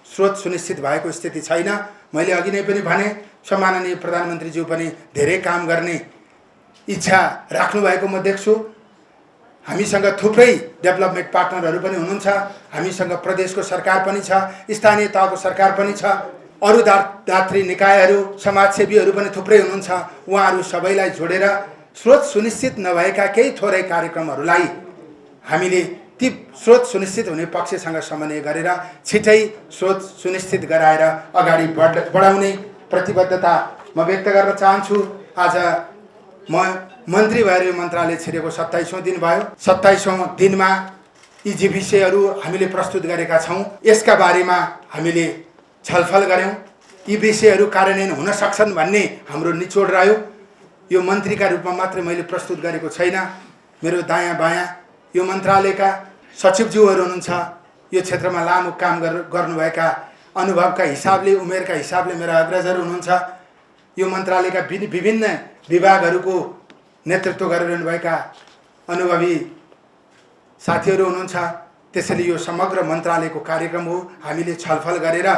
स्रोत सुनिश्चित भएको स्थिति छैन। मैले अघि नै पनि भने, सम्माननीय प्रधानमन्त्रीज्यू पनि धेरै काम गर्ने इच्छा राख्नु भएको म देख्छु। हामीसँग थुप्रै डेभलपमेन्ट पार्टनरहरू पनि हुनुहुन्छ। हामीसँग प्रदेशको सरकार पनि छ, स्थानीय तहको सरकार पनि छ, अरू दात्री निकायहरू, समाजसेवीहरू पनि थुप्रै हुनुहुन्छ। उहाँहरू सबैलाई जोडेर स्रोत सुनिश्चित नभएका केही थोरै कार्यक्रमहरूलाई हामीले ती स्रोत सुनिश्चित हुने पक्षसँग समन्वय गरेर छिटै स्रोत सुनिश्चित गराएर अगाडि बढाउने प्रतिबद्धता म व्यक्त गर्न चाहन्छु। आज म मन्त्री भएर यो मन्त्रालय छिरेको 27औं दिन भयो। 27औं दिनमा यी जे विषयहरू हामीले प्रस्तुत गरेका छौँ, यसका बारेमा हामीले छलफल गऱ्यौँ। यी विषयहरू कार्यान्वयन हुन सक्छन् भन्ने हाम्रो निचोड रह्यो। यो मन्त्रीका रूपमा मात्रै मैले प्रस्तुत गरेको छैन। मेरो दायाँ बायाँ यो मन्त्रालयका सचिवज्यूहरू हुनुहुन्छ, यो क्षेत्रमा लामो काम गर्नुभएका अनुभवका हिसाबले, उमेरका हिसाबले मेरा अग्रजहरू हुनुहुन्छ। यो मन्त्रालयका विभिन्न विभागहरूको नेतृत्व गरिरहनुभएका अनुभवी साथीहरू हुनुहुन्छ। त्यसैले यो समग्र मन्त्रालयको कार्यक्रम हो। हामीले छलफल गरेर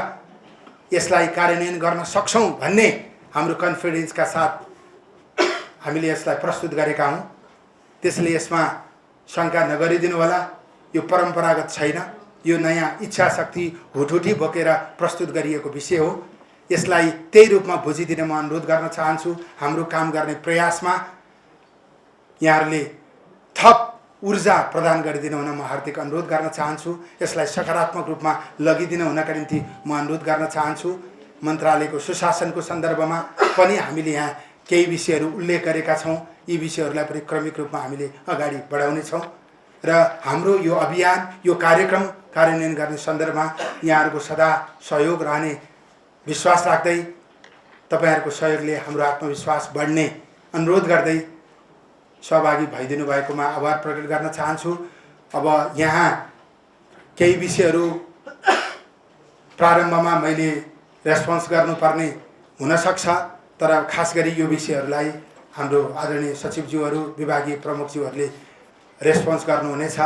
यसलाई कार्यान्वयन गर्न सक्छौँ भन्ने हाम्रो कन्फिडेन्सका साथ हामीले यसलाई प्रस्तुत गरेका हौँ। त्यसैले यसमा शङ्का नगरिदिनु होला। यो परम्परागत छैन, यो नयाँ इच्छा शक्ति हुटहुटी बोकेर प्रस्तुत गरिएको विषय हो। यसलाई त्यही रूपमा बुझिदिन म अनुरोध गर्न चाहन्छु। हाम्रो काम गर्ने प्रयासमा यहाँहरूले थप ऊर्जा प्रदान गरिदिनु हुन म हार्दिक अनुरोध गर्न चाहन्छु। यसलाई सकारात्मक रूपमा लगिदिन हुनका निम्ति म अनुरोध गर्न चाहन्छु। मन्त्रालयको सुशासनको सन्दर्भमा पनि हामीले यहाँ केही विषयहरू उल्लेख गरेका छौँ। यी विषयहरूलाई पनि क्रमिक रूपमा हामीले अगाडि बढाउनेछौँ र हाम्रो यो अभियान, यो कार्यक्रम कार्यान्वयन गर्ने सन्दर्भमा यहाँहरूको सदा सहयोग रहने विश्वास राख्दै, तपाईहरुको सहयोगले हाम्रो आत्मविश्वास बढ्ने अनुरोध गर्दै सहभागी भइदिनु भएकोमा आभार प्रकट गर्न चाहन्छु। अब यहाँ केही विषयहरू प्रारम्भमा मैले रेस्पोन्स गर्नुपर्ने हुन सक्छ, तर खास गरी यो विषयहरूलाई हाम्रो आदरणीय सचिवज्यूहरू, विभागीय प्रमुखज्यूहरूले रेस्पोन्स गर्नुहुनेछ।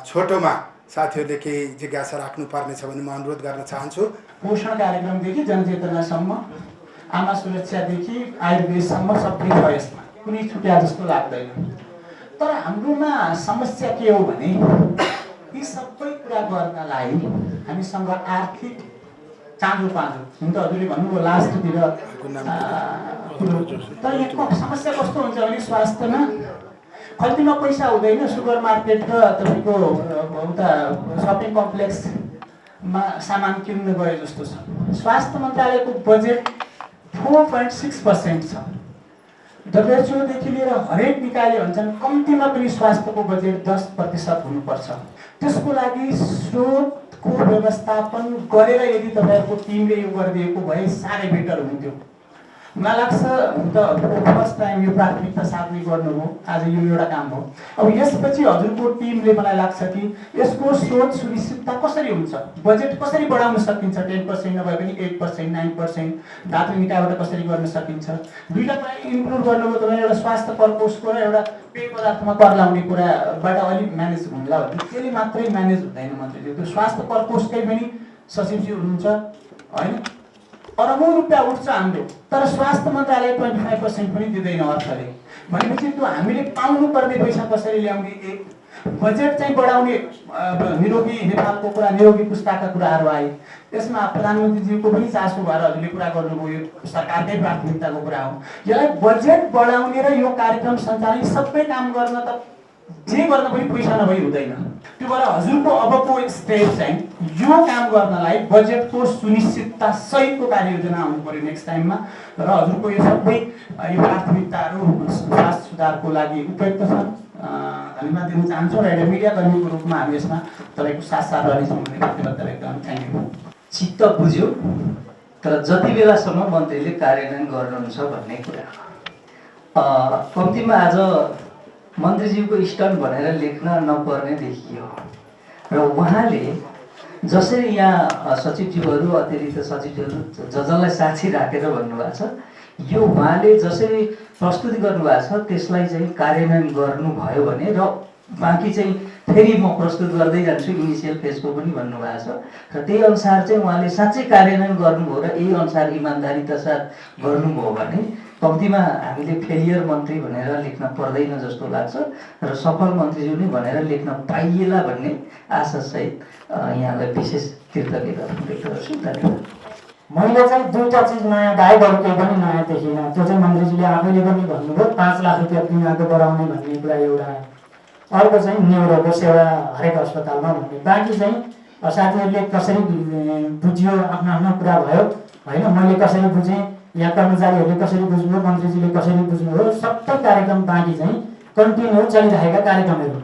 छोटोमा साथीहरूले केही जिज्ञासा राख्नुपर्नेछ भने म अनुरोध गर्न चाहन्छु। पोषण कार्यक्रमदेखि जनचेतनासम्म, आमा सुरक्षादेखि आयुर्वेदसम्म सबै छ। यसमा कुनै छुट्या जस्तो लाग्दैन। तर हाम्रोमा समस्या के हो भने यी सबै कुरा गर्नलाई हामीसँग आर्थिक चाँजो पाँजो हुन त हजुरले भन्नुभयो लास्टतिर। तर यहाँ समस्या कस्तो हुन्छ भने स्वास्थ्यमा खल्तीमा पैसा हुँदैन। सुपर मार्केट र तपाईँको उता सपिङ कम्प्लेक्समा सामान किन्न गए जस्तो छ। स्वास्थ्य मन्त्रालयको बजेट 4.6% छ। डब्ल्युएचओदेखि लिएर हरेक निकायले भन्छन् कम्तीमा पनि स्वास्थ्यको बजेट 10% हुनुपर्छ। त्यसको लागि स्रोतको व्यवस्थापन गरेर यदि तपाईँहरूको टिमले यो गरिदिएको भए साह्रै बेटर हुन्थ्यो। मलाई लाग्छ त फर्स्ट टाइम यो प्राथमिकता साथमै गर्नुभयो। आज यो एउटा काम हो। अब यसपछि हजुरको टिमले मलाई लाग्छ कि यसको स्रोत सुनिश्चितता कसरी हुन्छ, बजेट कसरी बढाउन सकिन्छ, 10% नभए पनि 8%, 9% दात्री निकायबाट कसरी गर्न सकिन्छ। दुईटा कुरा इन्क्लुड गर्नुभयो तपाईँ, एउटा स्वास्थ्य कर कोषको र एउटा पेय पदार्थमा कर लाउने कुराबाट अलिक म्यानेज हुन्ला भने त्यसले मात्रै म्यानेज हुँदैन मन्त्रीज्यू। त्यो स्वास्थ्य कर कोषकै पनि सचिवज्यू हुनुहुन्छ होइन, अरबौं रुपियाँ उठ्छ हाम्रो, तर स्वास्थ्य मन्त्रालय 25% पनि दिँदैन अर्थले। भनेपछि त्यो हामीले पाउनुपर्ने पैसा कसरी ल्याउने, एक बजेट चाहिँ बढाउने, निरोगी नेपालको कुरा, निरोगी पुस्ताका कुराहरू आए। त्यसमा प्रधानमन्त्रीज्यूको पनि चासो भएर हजुरले कुरा गर्नुभयो, सरकारकै प्राथमिकताको कुरा हो। यसलाई बजेट बढाउने र यो कार्यक्रम सञ्चालन सबै काम गर्न त जे गर्न पनि पैसा नभई हुँदैन। त्यो भएर हजुरको अबको स्टेप चाहिँ यो काम गर्नलाई बजेटको सुनिश्चितता सहितको कार्ययोजना आउनु पर्यो नेक्स्ट टाइममा र हजुरको यो सबै यो प्राथमिकताहरू स्वास्थ्य सुधारको लागि उपयुक्त छन्। धन्यवाद दिन चाहन्छु र एउटा मिडियाकर्मीको रूपमा हामी यसमा तपाईँको साथ रहनेछौँ भन्ने प्रतिबद्धता व्यक्त गर्छौँ। Thank you. चित्त बुझ्यो, तर जति बेलासम्म मन्त्रीले कार्यान्वयन गर्नुहुन्छ भन्ने कुरा कम्तीमा आज मन्त्रीज्यूको स्टन्ट भनेर लेख्न नपर्ने देखियो र उहाँले जसरी यहाँ सचिवज्यूहरू अतिरिक्त सचिवज्यूहरू जसलाई साक्षी राखेर भन्नुभएको छ, यो उहाँले जसरी प्रस्तुति गर्नुभएको छ त्यसलाई चाहिँ कार्यान्वयन गर्नुभयो भने र बाँकी चाहिँ फेरि म प्रस्तुत गर्दै जान्छु इनिसियल फेजको पनि भन्नुभएको छ र त्यही अनुसार चाहिँ उहाँले साँच्चै कार्यान्वयन गर्नुभयो र यही अनुसार इमान्दारीका साथ गर्नुभयो भने कम्तीमा हामीले फेलियर मन्त्री भनेर लेख्न पर्दैन जस्तो लाग्छ र सफल मन्त्रीज्यू नै भनेर लेख्न पाइएला भन्ने आशासहित यहाँलाई विशेष कृतज्ञता व्यक्त गर्छु। धन्यवाद। मैले चाहिँ दुईवटा चिज नयाँ दायहरू केही पनि नयाँ देखिनँ। त्यो चाहिँ मन्त्रीजीले आफैले पनि भन्नुभयो 5 लाख रुपियाँ बिमाको बढाउने भन्ने कुरा एउटा, अर्को चाहिँ न्युरोको सेवा हरेक अस्पतालमा भन्ने। बाँकी चाहिँ साथीहरूले कसरी बुझ्यो आफ्नो आफ्नो कुरा भयो होइन, मैले कसरी बुझेँ या कर्मचारीहरूले कसरी बुझ्नुभयो, मन्त्रीजीले कसरी बुझ्नुभयो, सबै कार्यक्रम बाँकी चाहिँ कन्टिन्यू चलिरहेका कार्यक्रमहरू।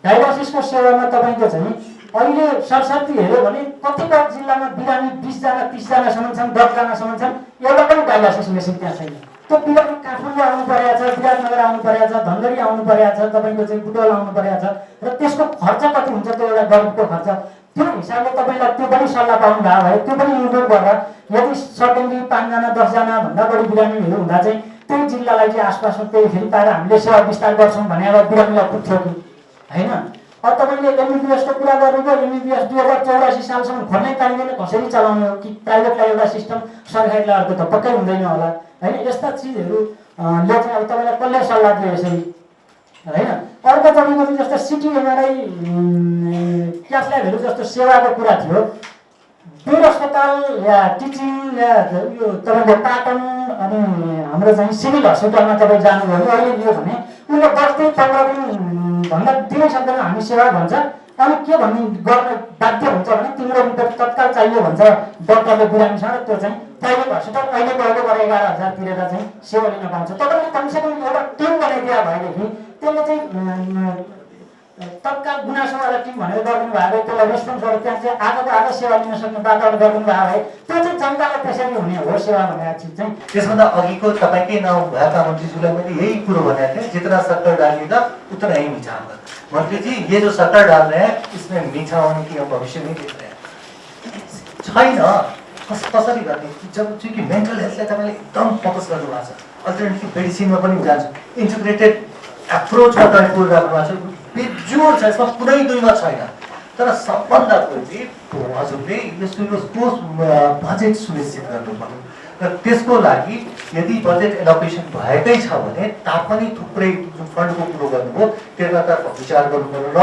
डायलाइसिसको सेवामा तपाईँको चाहिँ अहिले सरसर्ती हेऱ्यो भने कतिपय जिल्लामा बिरामी 20 जना 30 जनासम्म छन्, 10 जनासम्म छन्, एउटा पनि डायलाइसिस मेसिन त्यहाँ छैन। त्यो बिरामी काठमाडौँ आउनु परेको छ, विराटनगर आउनु परेको छ, धनगढी आउनु परेको छ, तपाईँको चाहिँ बुटवल आउनु परेको छ र त्यसको खर्च कति हुन्छ त्यो एउटा गरिबको खर्च, त्यो हिसाबले तपाईँलाई त्यो पनि सल्लाह पाउनु भएको भए त्यो पनि इन्क्लुड गरेर यदि सडनली 5 जना 10 जना भन्दा बढी बिरामीहरू हुँदा चाहिँ त्यही जिल्लालाई चाहिँ आसपासमा त्यही फेरि पाएर हामीले सेवा विस्तार गर्छौँ भने अब बिरामीलाई पुग्थ्यो कि होइन। अब तपाईँले एमबिबिएसको कुरा गर्नुभयो, एमबिबिएस 2084 सालसम्म खोल्नै पाइँदैन, कसरी चलाउने हो कि प्राइभेटलाई एउटा सिस्टम, सरकारीलाई अर्को त पक्कै हुँदैन होला होइन। यस्ता चिजहरूले चाहिँ अब तपाईँलाई कसले सल्लाह दियो यसरी होइन। अर्को तपाईँको चाहिँ जस्तो सिटी एमआरआई क्यासल्याबहरू जस्तो सेवाको कुरा थियो, बेड अस्पताल या टिचिङ या यो तपाईँको पाटन अनि हाम्रो चाहिँ सिभिल हस्पिटलमा तपाईँ जानुभयो भने अहिले लियो भने उनले 10 दिन 15 दिन भन्दा दिनै सक्दैन हामी सेवा भन्छ। अनि के भन्ने गर्न बाध्य हुन्छ भने तिम्रो रिपोर्ट तत्काल चाहियो भन्छ डक्टरले बिरामीसँग, त्यो चाहिँ प्राइभेट हस्पिटल अहिले 11,000 तिरेर चाहिँ सेवा लिन पाउँछ। तपाईँले कमसेकम एउटा टिम बनाइदिया भएदेखि त्यसले चाहिँ तत्काल गुनासो वाला टिम भनेर गरिदिनु भएको, त्यसलाई रेस्पोन्स गरेर त्यहाँ चाहिँ आजको आज सेवा लिन सक्ने वातावरण गरिदिनु भएको भए त्यो चाहिँ जनतालाई त्यसरी हुने हो सेवा भनेर चिज चाहिँ। त्यसभन्दा अघिको तपाईँकै नाउँ भएका मन्त्रीज्यूलाई मैले यही कुरो भनेको थिएँ, जितना सक्कर डालिएगा उतना ही मीठा होगा। मंत्री जी ये जो सक्कर डाल रहे हैं इसमें मीठा होने की हम भविष्य नहीं देख रहे हैं। छैन कसरी गर्ने, जब चूँकि मेन्टल हेल्थलाई तपाईँले एकदम फोकस गर्नुभएको छ, अल्टरनेटिभ मेडिसिनमा पनि जान्छ, इन्टिग्रेटेड एप्रोचमा तपाईँ पुरो राख्नुभएको छ, बेजोड छ, यसमा कुनै दुईमा छैन। तर सबभन्दा पहिले हजुरले यसको बजेट सुनिश्चित गर्नुभयो र त्यसको लागि यदि बजेट एलोकेसन भएकै छ भने तापनि थुप्रै फन्डको कुरो गर्नुभयो, त्यसमा विचार गर्नुपर्यो। र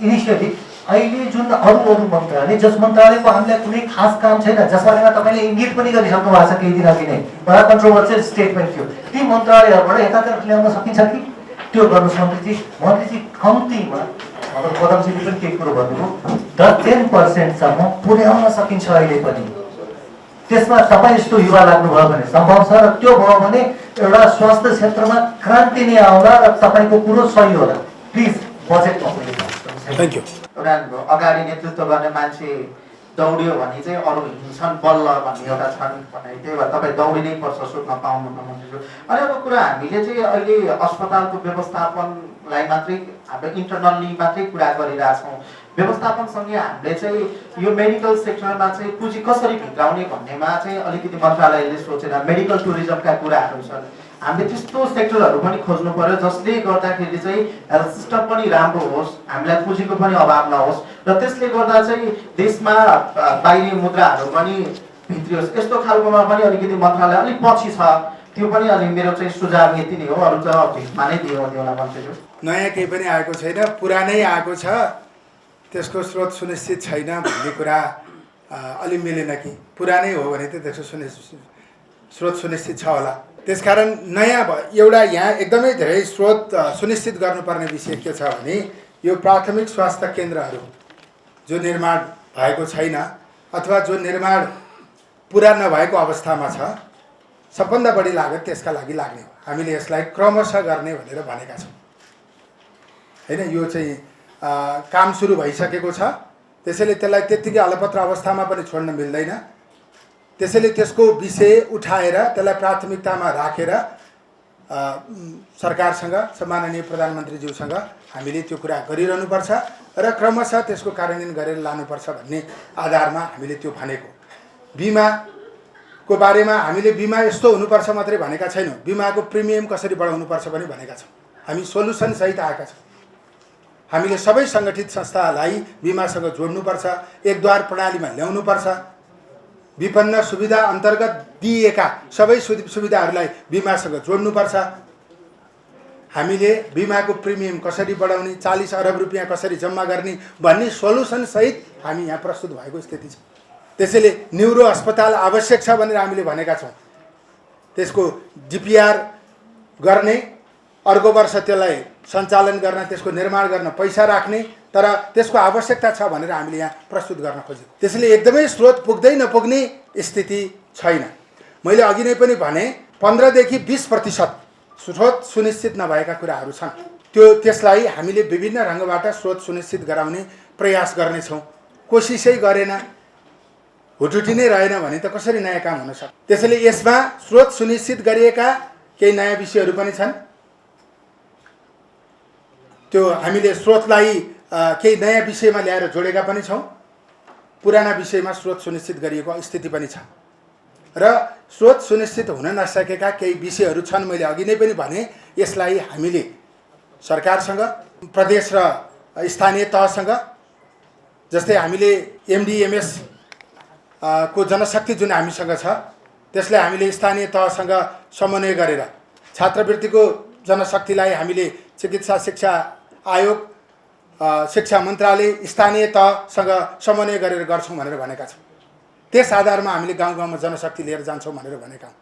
इनिसियली अहिले जुन अरू मन्त्रालय, जस मन्त्रालयको हामीलाई कुनै खास काम छैन, जस बारेमा तपाईँले इङ्गित पनि गरिसक्नु भएको छ केही दिन अघि नै, बडा कन्ट्रोभर्सियल स्टेटमेन्ट थियो, ती मन्त्रालयहरूबाट यतातिर ल्याउन सकिन्छ कि त्यो गर्नुहोस् मन्त्रीजी। मन्त्रीजी कम्तीमा हाम्रो पदमजीले पनि केही कुरो भन्नुभयो, 10% पुर्याउन सकिन्छ अहिले पनि। त्यसमा तपाईँ यस्तो युवा लाग्नुभयो भने सम्भव छ र त्यो भयो भने एउटा स्वास्थ्य क्षेत्रमा क्रान्ति नै आउला र तपाईँको कुरो सही होला। Please budget thank you. एउटा अगाडि नेतृत्व गर्ने मान्छे दौड्यो भने चाहिँ अरू हिँड्छन् बल्ल भन्ने एउटा छन् भने, त्यही भएर तपाईँ दौडिनै पर्छ सोध्न पाउनु नमन्छु। अनि अर्को कुरा हामीले चाहिँ अहिले अस्पतालको व्यवस्थापनलाई मात्रै हाम्रो इन्टरनल्ली मात्रै कुरा गरिरहेछौँ, व्यवस्थापनसँगै हामीले चाहिँ यो मेडिकल सेक्टरमा चाहिँ पुँजी कसरी भित्राउने भन्नेमा चाहिँ अलिकति मन्त्रालयले सोचेर मेडिकल टुरिज्मका कुराहरू छन्, हामीले त्यस्तो सेक्टरहरू पनि खोज्नु पर्यो जसले गर्दाखेरि चाहिँ हेल्थ सिस्टम पनि राम्रो होस्, हामीलाई पुँजीको पनि अभाव नहोस् र त्यसले गर्दा चाहिँ देशमा बाहिरी मुद्राहरू पनि भित्रियोस्। यस्तो खालकोमा पनि अलिकति मन्त्रालय अलिक पछि छ, त्यो पनि अलि मेरो चाहिँ सुझाव यति नै हो। अरू त भिडमा नै दिउँला मन्त्रीज्यू। नयाँ केही पनि आएको छैन, पुरानै आएको छ, त्यसको स्रोत सुनिश्चित छैन भन्ने कुरा अलि मिलेन कि पुरानै हो भने त त्यसको स्रोत सुनिश्चित छ होला। त्यसकारण नयाँ एउटा यहाँ एकदमै धेरै स्रोत सुनिश्चित गर्नुपर्ने विषय के छ भने यो प्राथमिक स्वास्थ्य केन्द्रहरू जो निर्माण भएको छैन अथवा जो निर्माण पुरा नभएको अवस्थामा छ, सबभन्दा बढी लागत त्यसका लागि लाग्ने हो। हामीले यसलाई क्रमशः गर्ने भनेर भनेका छौँ हैन। यो चाहिँ काम सुरु भइसकेको छ, त्यसैले त्यसलाई त्यत्तिकै अलपत्र अवस्थामा पनि छोड्न मिल्दैन। त्यसैले त्यसको विषय उठाएर त्यसलाई प्राथमिकतामा राखेर सरकारसँग, सम्माननीय प्रधानमन्त्रीज्यूसँग हामीले त्यो कुरा गरिरहनुपर्छ र क्रमशः त्यसको कार्यान्वयन गरेर लानुपर्छ भन्ने आधारमा हामीले त्यो भनेको। बिमाको बारेमा हामीले बिमा यस्तो हुनुपर्छ मात्रै भनेका छैनौँ, बिमाको प्रिमियम कसरी बढाउनुपर्छ पनि भनेका छौँ। हामी सोलुसन सहित आएका छौँ। हामीले सबै सङ्गठित संस्थालाई बिमासँग जोड्नुपर्छ, एकद्वार प्रणालीमा ल्याउनुपर्छ, विपन्न सुविधा अन्तर्गत दिएका सबै सुविधाहरूलाई बिमासँग जोड्नुपर्छ। हामीले बिमाको प्रिमियम कसरी बढाउने, 40 अरब रुपियाँ कसरी जम्मा गर्ने भन्ने सोलुसन सहित हामी यहाँ प्रस्तुत भएको स्थिति छ। त्यसैले न्युरो अस्पताल आवश्यक छ भनेर हामीले भनेका छौँ। त्यसको डिपिआर गर्ने, अर्को वर्ष त्यसलाई सञ्चालन गर्न, त्यसको निर्माण गर्न पैसा राख्ने, तर त्यसको आवश्यकता छ भनेर हामीले यहाँ प्रस्तुत गर्न खोजेको। त्यसैले एकदमै स्रोत पुग्दै नपुग्ने स्थिति छैन। मैले अघि नै पनि भने 15 देखि 20% स्रोत सुनिश्चित नभएका कुराहरू छन्। त्यसलाई हामीले विभिन्न ढङ्गबाट स्रोत सुनिश्चित गराउने प्रयास गर्नेछौँ। कोसिसै गरेन, हुटुटी नै रहेन भने त कसरी नयाँ काम हुन सक्छ। त्यसैले यसमा स्रोत सुनिश्चित गरिएका केही नयाँ विषयहरू पनि छन्। त्यो हामीले स्रोतलाई केही नयाँ विषयमा ल्याएर जोडेका पनि छौँ। पुराना विषयमा स्रोत सुनिश्चित गरिएको स्थिति पनि छ र स्रोत सुनिश्चित हुन नसकेका केही विषयहरू छन्। मैले अघि नै पनि भने यसलाई हामीले सरकारसँग, प्रदेश र स्थानीय तहसँग, जस्तै हामीले एमडिएमएस को जनशक्ति जुन हामीसँग छ त्यसलाई हामीले स्थानीय तहसँग समन्वय गरेर, छात्रवृत्तिको जनशक्तिलाई हामीले चिकित्सा शिक्षा आयोग, शिक्षा मन्त्रालय, स्थानीय तहसँग समन्वय गरेर गर्छौँ भनेर भनेका छौँ। त्यस आधारमा हामीले गाउँ गाउँमा जनशक्ति लिएर जान्छौँ भनेर भनेका हौँ।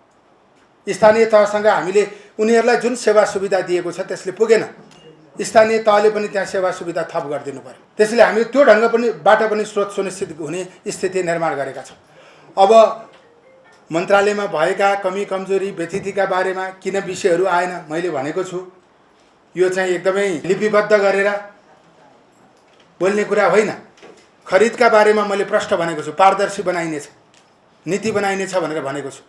स्थानीय तहसँग हामीले उनीहरूलाई जुन सेवा सुविधा दिएको छ त्यसले पुगेन, स्थानीय तहले पनि त्यहाँ सेवा सुविधा थप गरिदिनु पर्यो। त्यसैले हामीले त्यो ढङ्गबाट पनि स्रोत सुनिश्चित हुने स्थिति निर्माण गरेका छौँ। अब मन्त्रालयमा भएका कमी कमजोरी व्यथितिका बारेमा किन विषयहरू आएन मैले भनेको छु। यो चाहिँ एकदमै लिपिबद्ध गरेर बोल्ने कुरा होइन। खरिदका बारेमा मैले प्रश्न भनेको छु, पारदर्शी बनाइनेछ, नीति बनाइनेछ भनेर भनेको छु।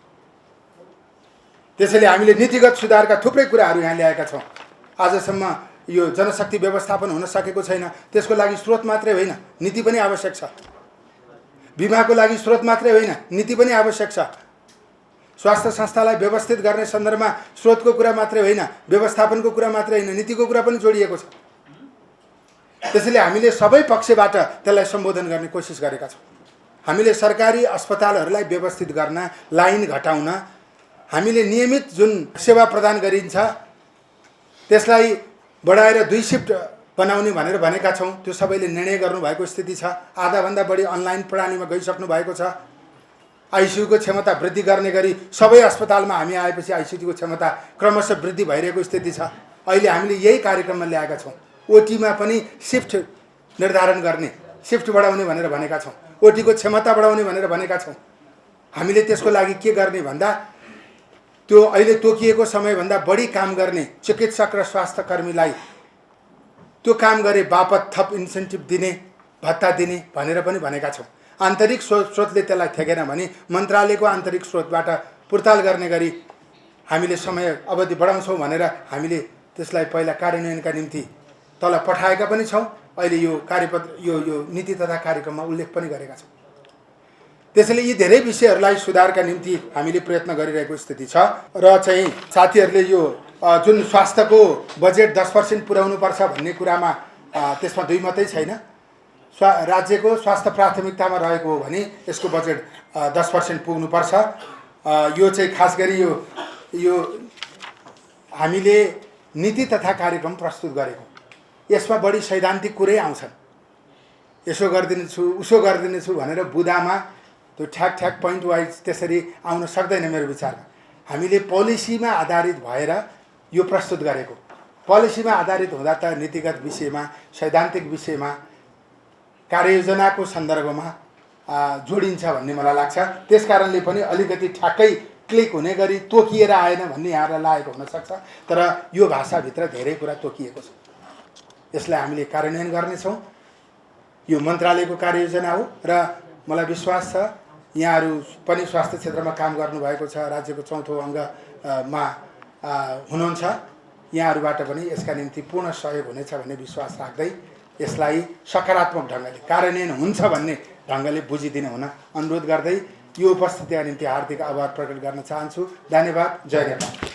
त्यसैले हामीले नीतिगत सुधारका थुप्रै कुराहरू यहाँ ल्याएका छौँ। आजसम्म यो जनशक्ति व्यवस्थापन हुन सकेको छैन, त्यसको लागि स्रोत मात्रै होइन नीति पनि आवश्यक छ। बिमाको लागि स्रोत मात्रै होइन नीति पनि आवश्यक छ। स्वास्थ्य संस्थालाई व्यवस्थित गर्ने सन्दर्भमा स्रोतको कुरा मात्रै होइन, व्यवस्थापनको कुरा मात्रै होइन, नीतिको कुरा पनि जोडिएको छ। त्यसैले हामीले सबै पक्षबाट त्यसलाई सम्बोधन गर्ने कोसिस गरेका छौँ। हामीले सरकारी अस्पतालहरूलाई व्यवस्थित गर्न, लाइन घटाउन, हामीले नियमित जुन सेवा प्रदान गरिन्छ त्यसलाई बढाएर 2 शिफ्ट बनाउने भनेर भनेका छौँ। त्यो सबैले निर्णय गर्नुभएको स्थिति छ। आधाभन्दा बढी अनलाइन प्रणालीमा गइसक्नु भएको छ। आइसियुको क्षमता वृद्धि गर्ने गरी सबै अस्पतालमा हामी आएपछि आइसियुको क्षमता क्रमशः वृद्धि भइरहेको स्थिति छ। अहिले हामीले यही कार्यक्रममा ल्याएका छौँ। ओटीमा पनि शिफ्ट निर्धारण गर्ने, शिफ्ट बढाउने भनेर भनेका छौँ। ओटीको क्षमता बढाउने भनेर भनेका छौँ। हामीले त्यसको लागि के गर्ने भन्दा त्यो अहिले तोकिएको समयभन्दा बढी काम गर्ने चिकित्सक र स्वास्थ्य कर्मीलाई त्यो काम गरे बापत थप इन्सेन्टिभ दिने, भत्ता दिने भनेर पनि भनेका छौँ। आन्तरिक स्रोतले त्यसलाई थेगेन भने मन्त्रालयको आन्तरिक स्रोतबाट पुर्ताल गर्ने गरी हामीले समय अवधि बढाउँछौँ भनेर हामीले त्यसलाई पहिला कार्यान्वयनका निम्ति तल पठाएका पनि छौँ। अहिले यो कार्यपत्र यो नीति तथा कार्यक्रममा उल्लेख पनि गरेका छौँ। त्यसैले यी धेरै विषयहरूलाई सुधारका निम्ति हामीले प्रयत्न गरिरहेको स्थिति छ। र चाहिँ साथीहरूले यो जुन स्वास्थ्यको बजेट 10% पुर्याउनुपर्छ भन्ने कुरामा त्यसमा दुई मतै छैन। राज्यको स्वास्थ्य प्राथमिकतामा रहेको हो भने यसको बजेट 10% पुग्नुपर्छ। यो चाहिँ खास गरी यो हामीले नीति तथा कार्यक्रम प्रस्तुत गरेको, यसमा बढी सैद्धान्तिक कुरै आउँछन्। यसो गरिदिनेछु उसो गरिदिनेछु भनेर बुदामा त्यो ठ्याक पोइन्ट वाइज त्यसरी आउन सक्दैन मेरो विचारमा। हामीले पोलिसीमा आधारित भएर यो प्रस्तुत गरेको। पोलिसीमा आधारित हुँदा त नीतिगत विषयमा, सैद्धान्तिक विषयमा, कार्ययोजनाको सन्दर्भमा जोडिन्छ भन्ने मलाई लाग्छ। त्यसकारणले पनि अलिकति ठ्याक्कै क्लिक हुने गरी तोकिएर आएन भन्ने यहाँलाई लागेको हुनसक्छ, तर यो भाषाभित्र धेरै कुरा तोकिएको छ। यसलाई हामीले कार्यान्वयन गर्नेछौँ। यो मन्त्रालयको कार्ययोजना हो र मलाई विश्वास छ यहाँहरू पनि स्वास्थ्य क्षेत्रमा काम गर्नुभएको छ, राज्यको चौथो अङ्गमा हुनुहुन्छ, यहाँहरूबाट पनि यसका निम्ति पूर्ण सहयोग हुनेछ भन्ने विश्वास राख्दै यसलाई सकारात्मक ढङ्गले कार्यान्वयन हुन्छ भन्ने ढङ्गले बुझिदिने हुन अनुरोध गर्दै यो उपस्थितिका निम्ति हार्दिक आभार प्रकट गर्न चाहन्छु। धन्यवाद। जय नेपाल।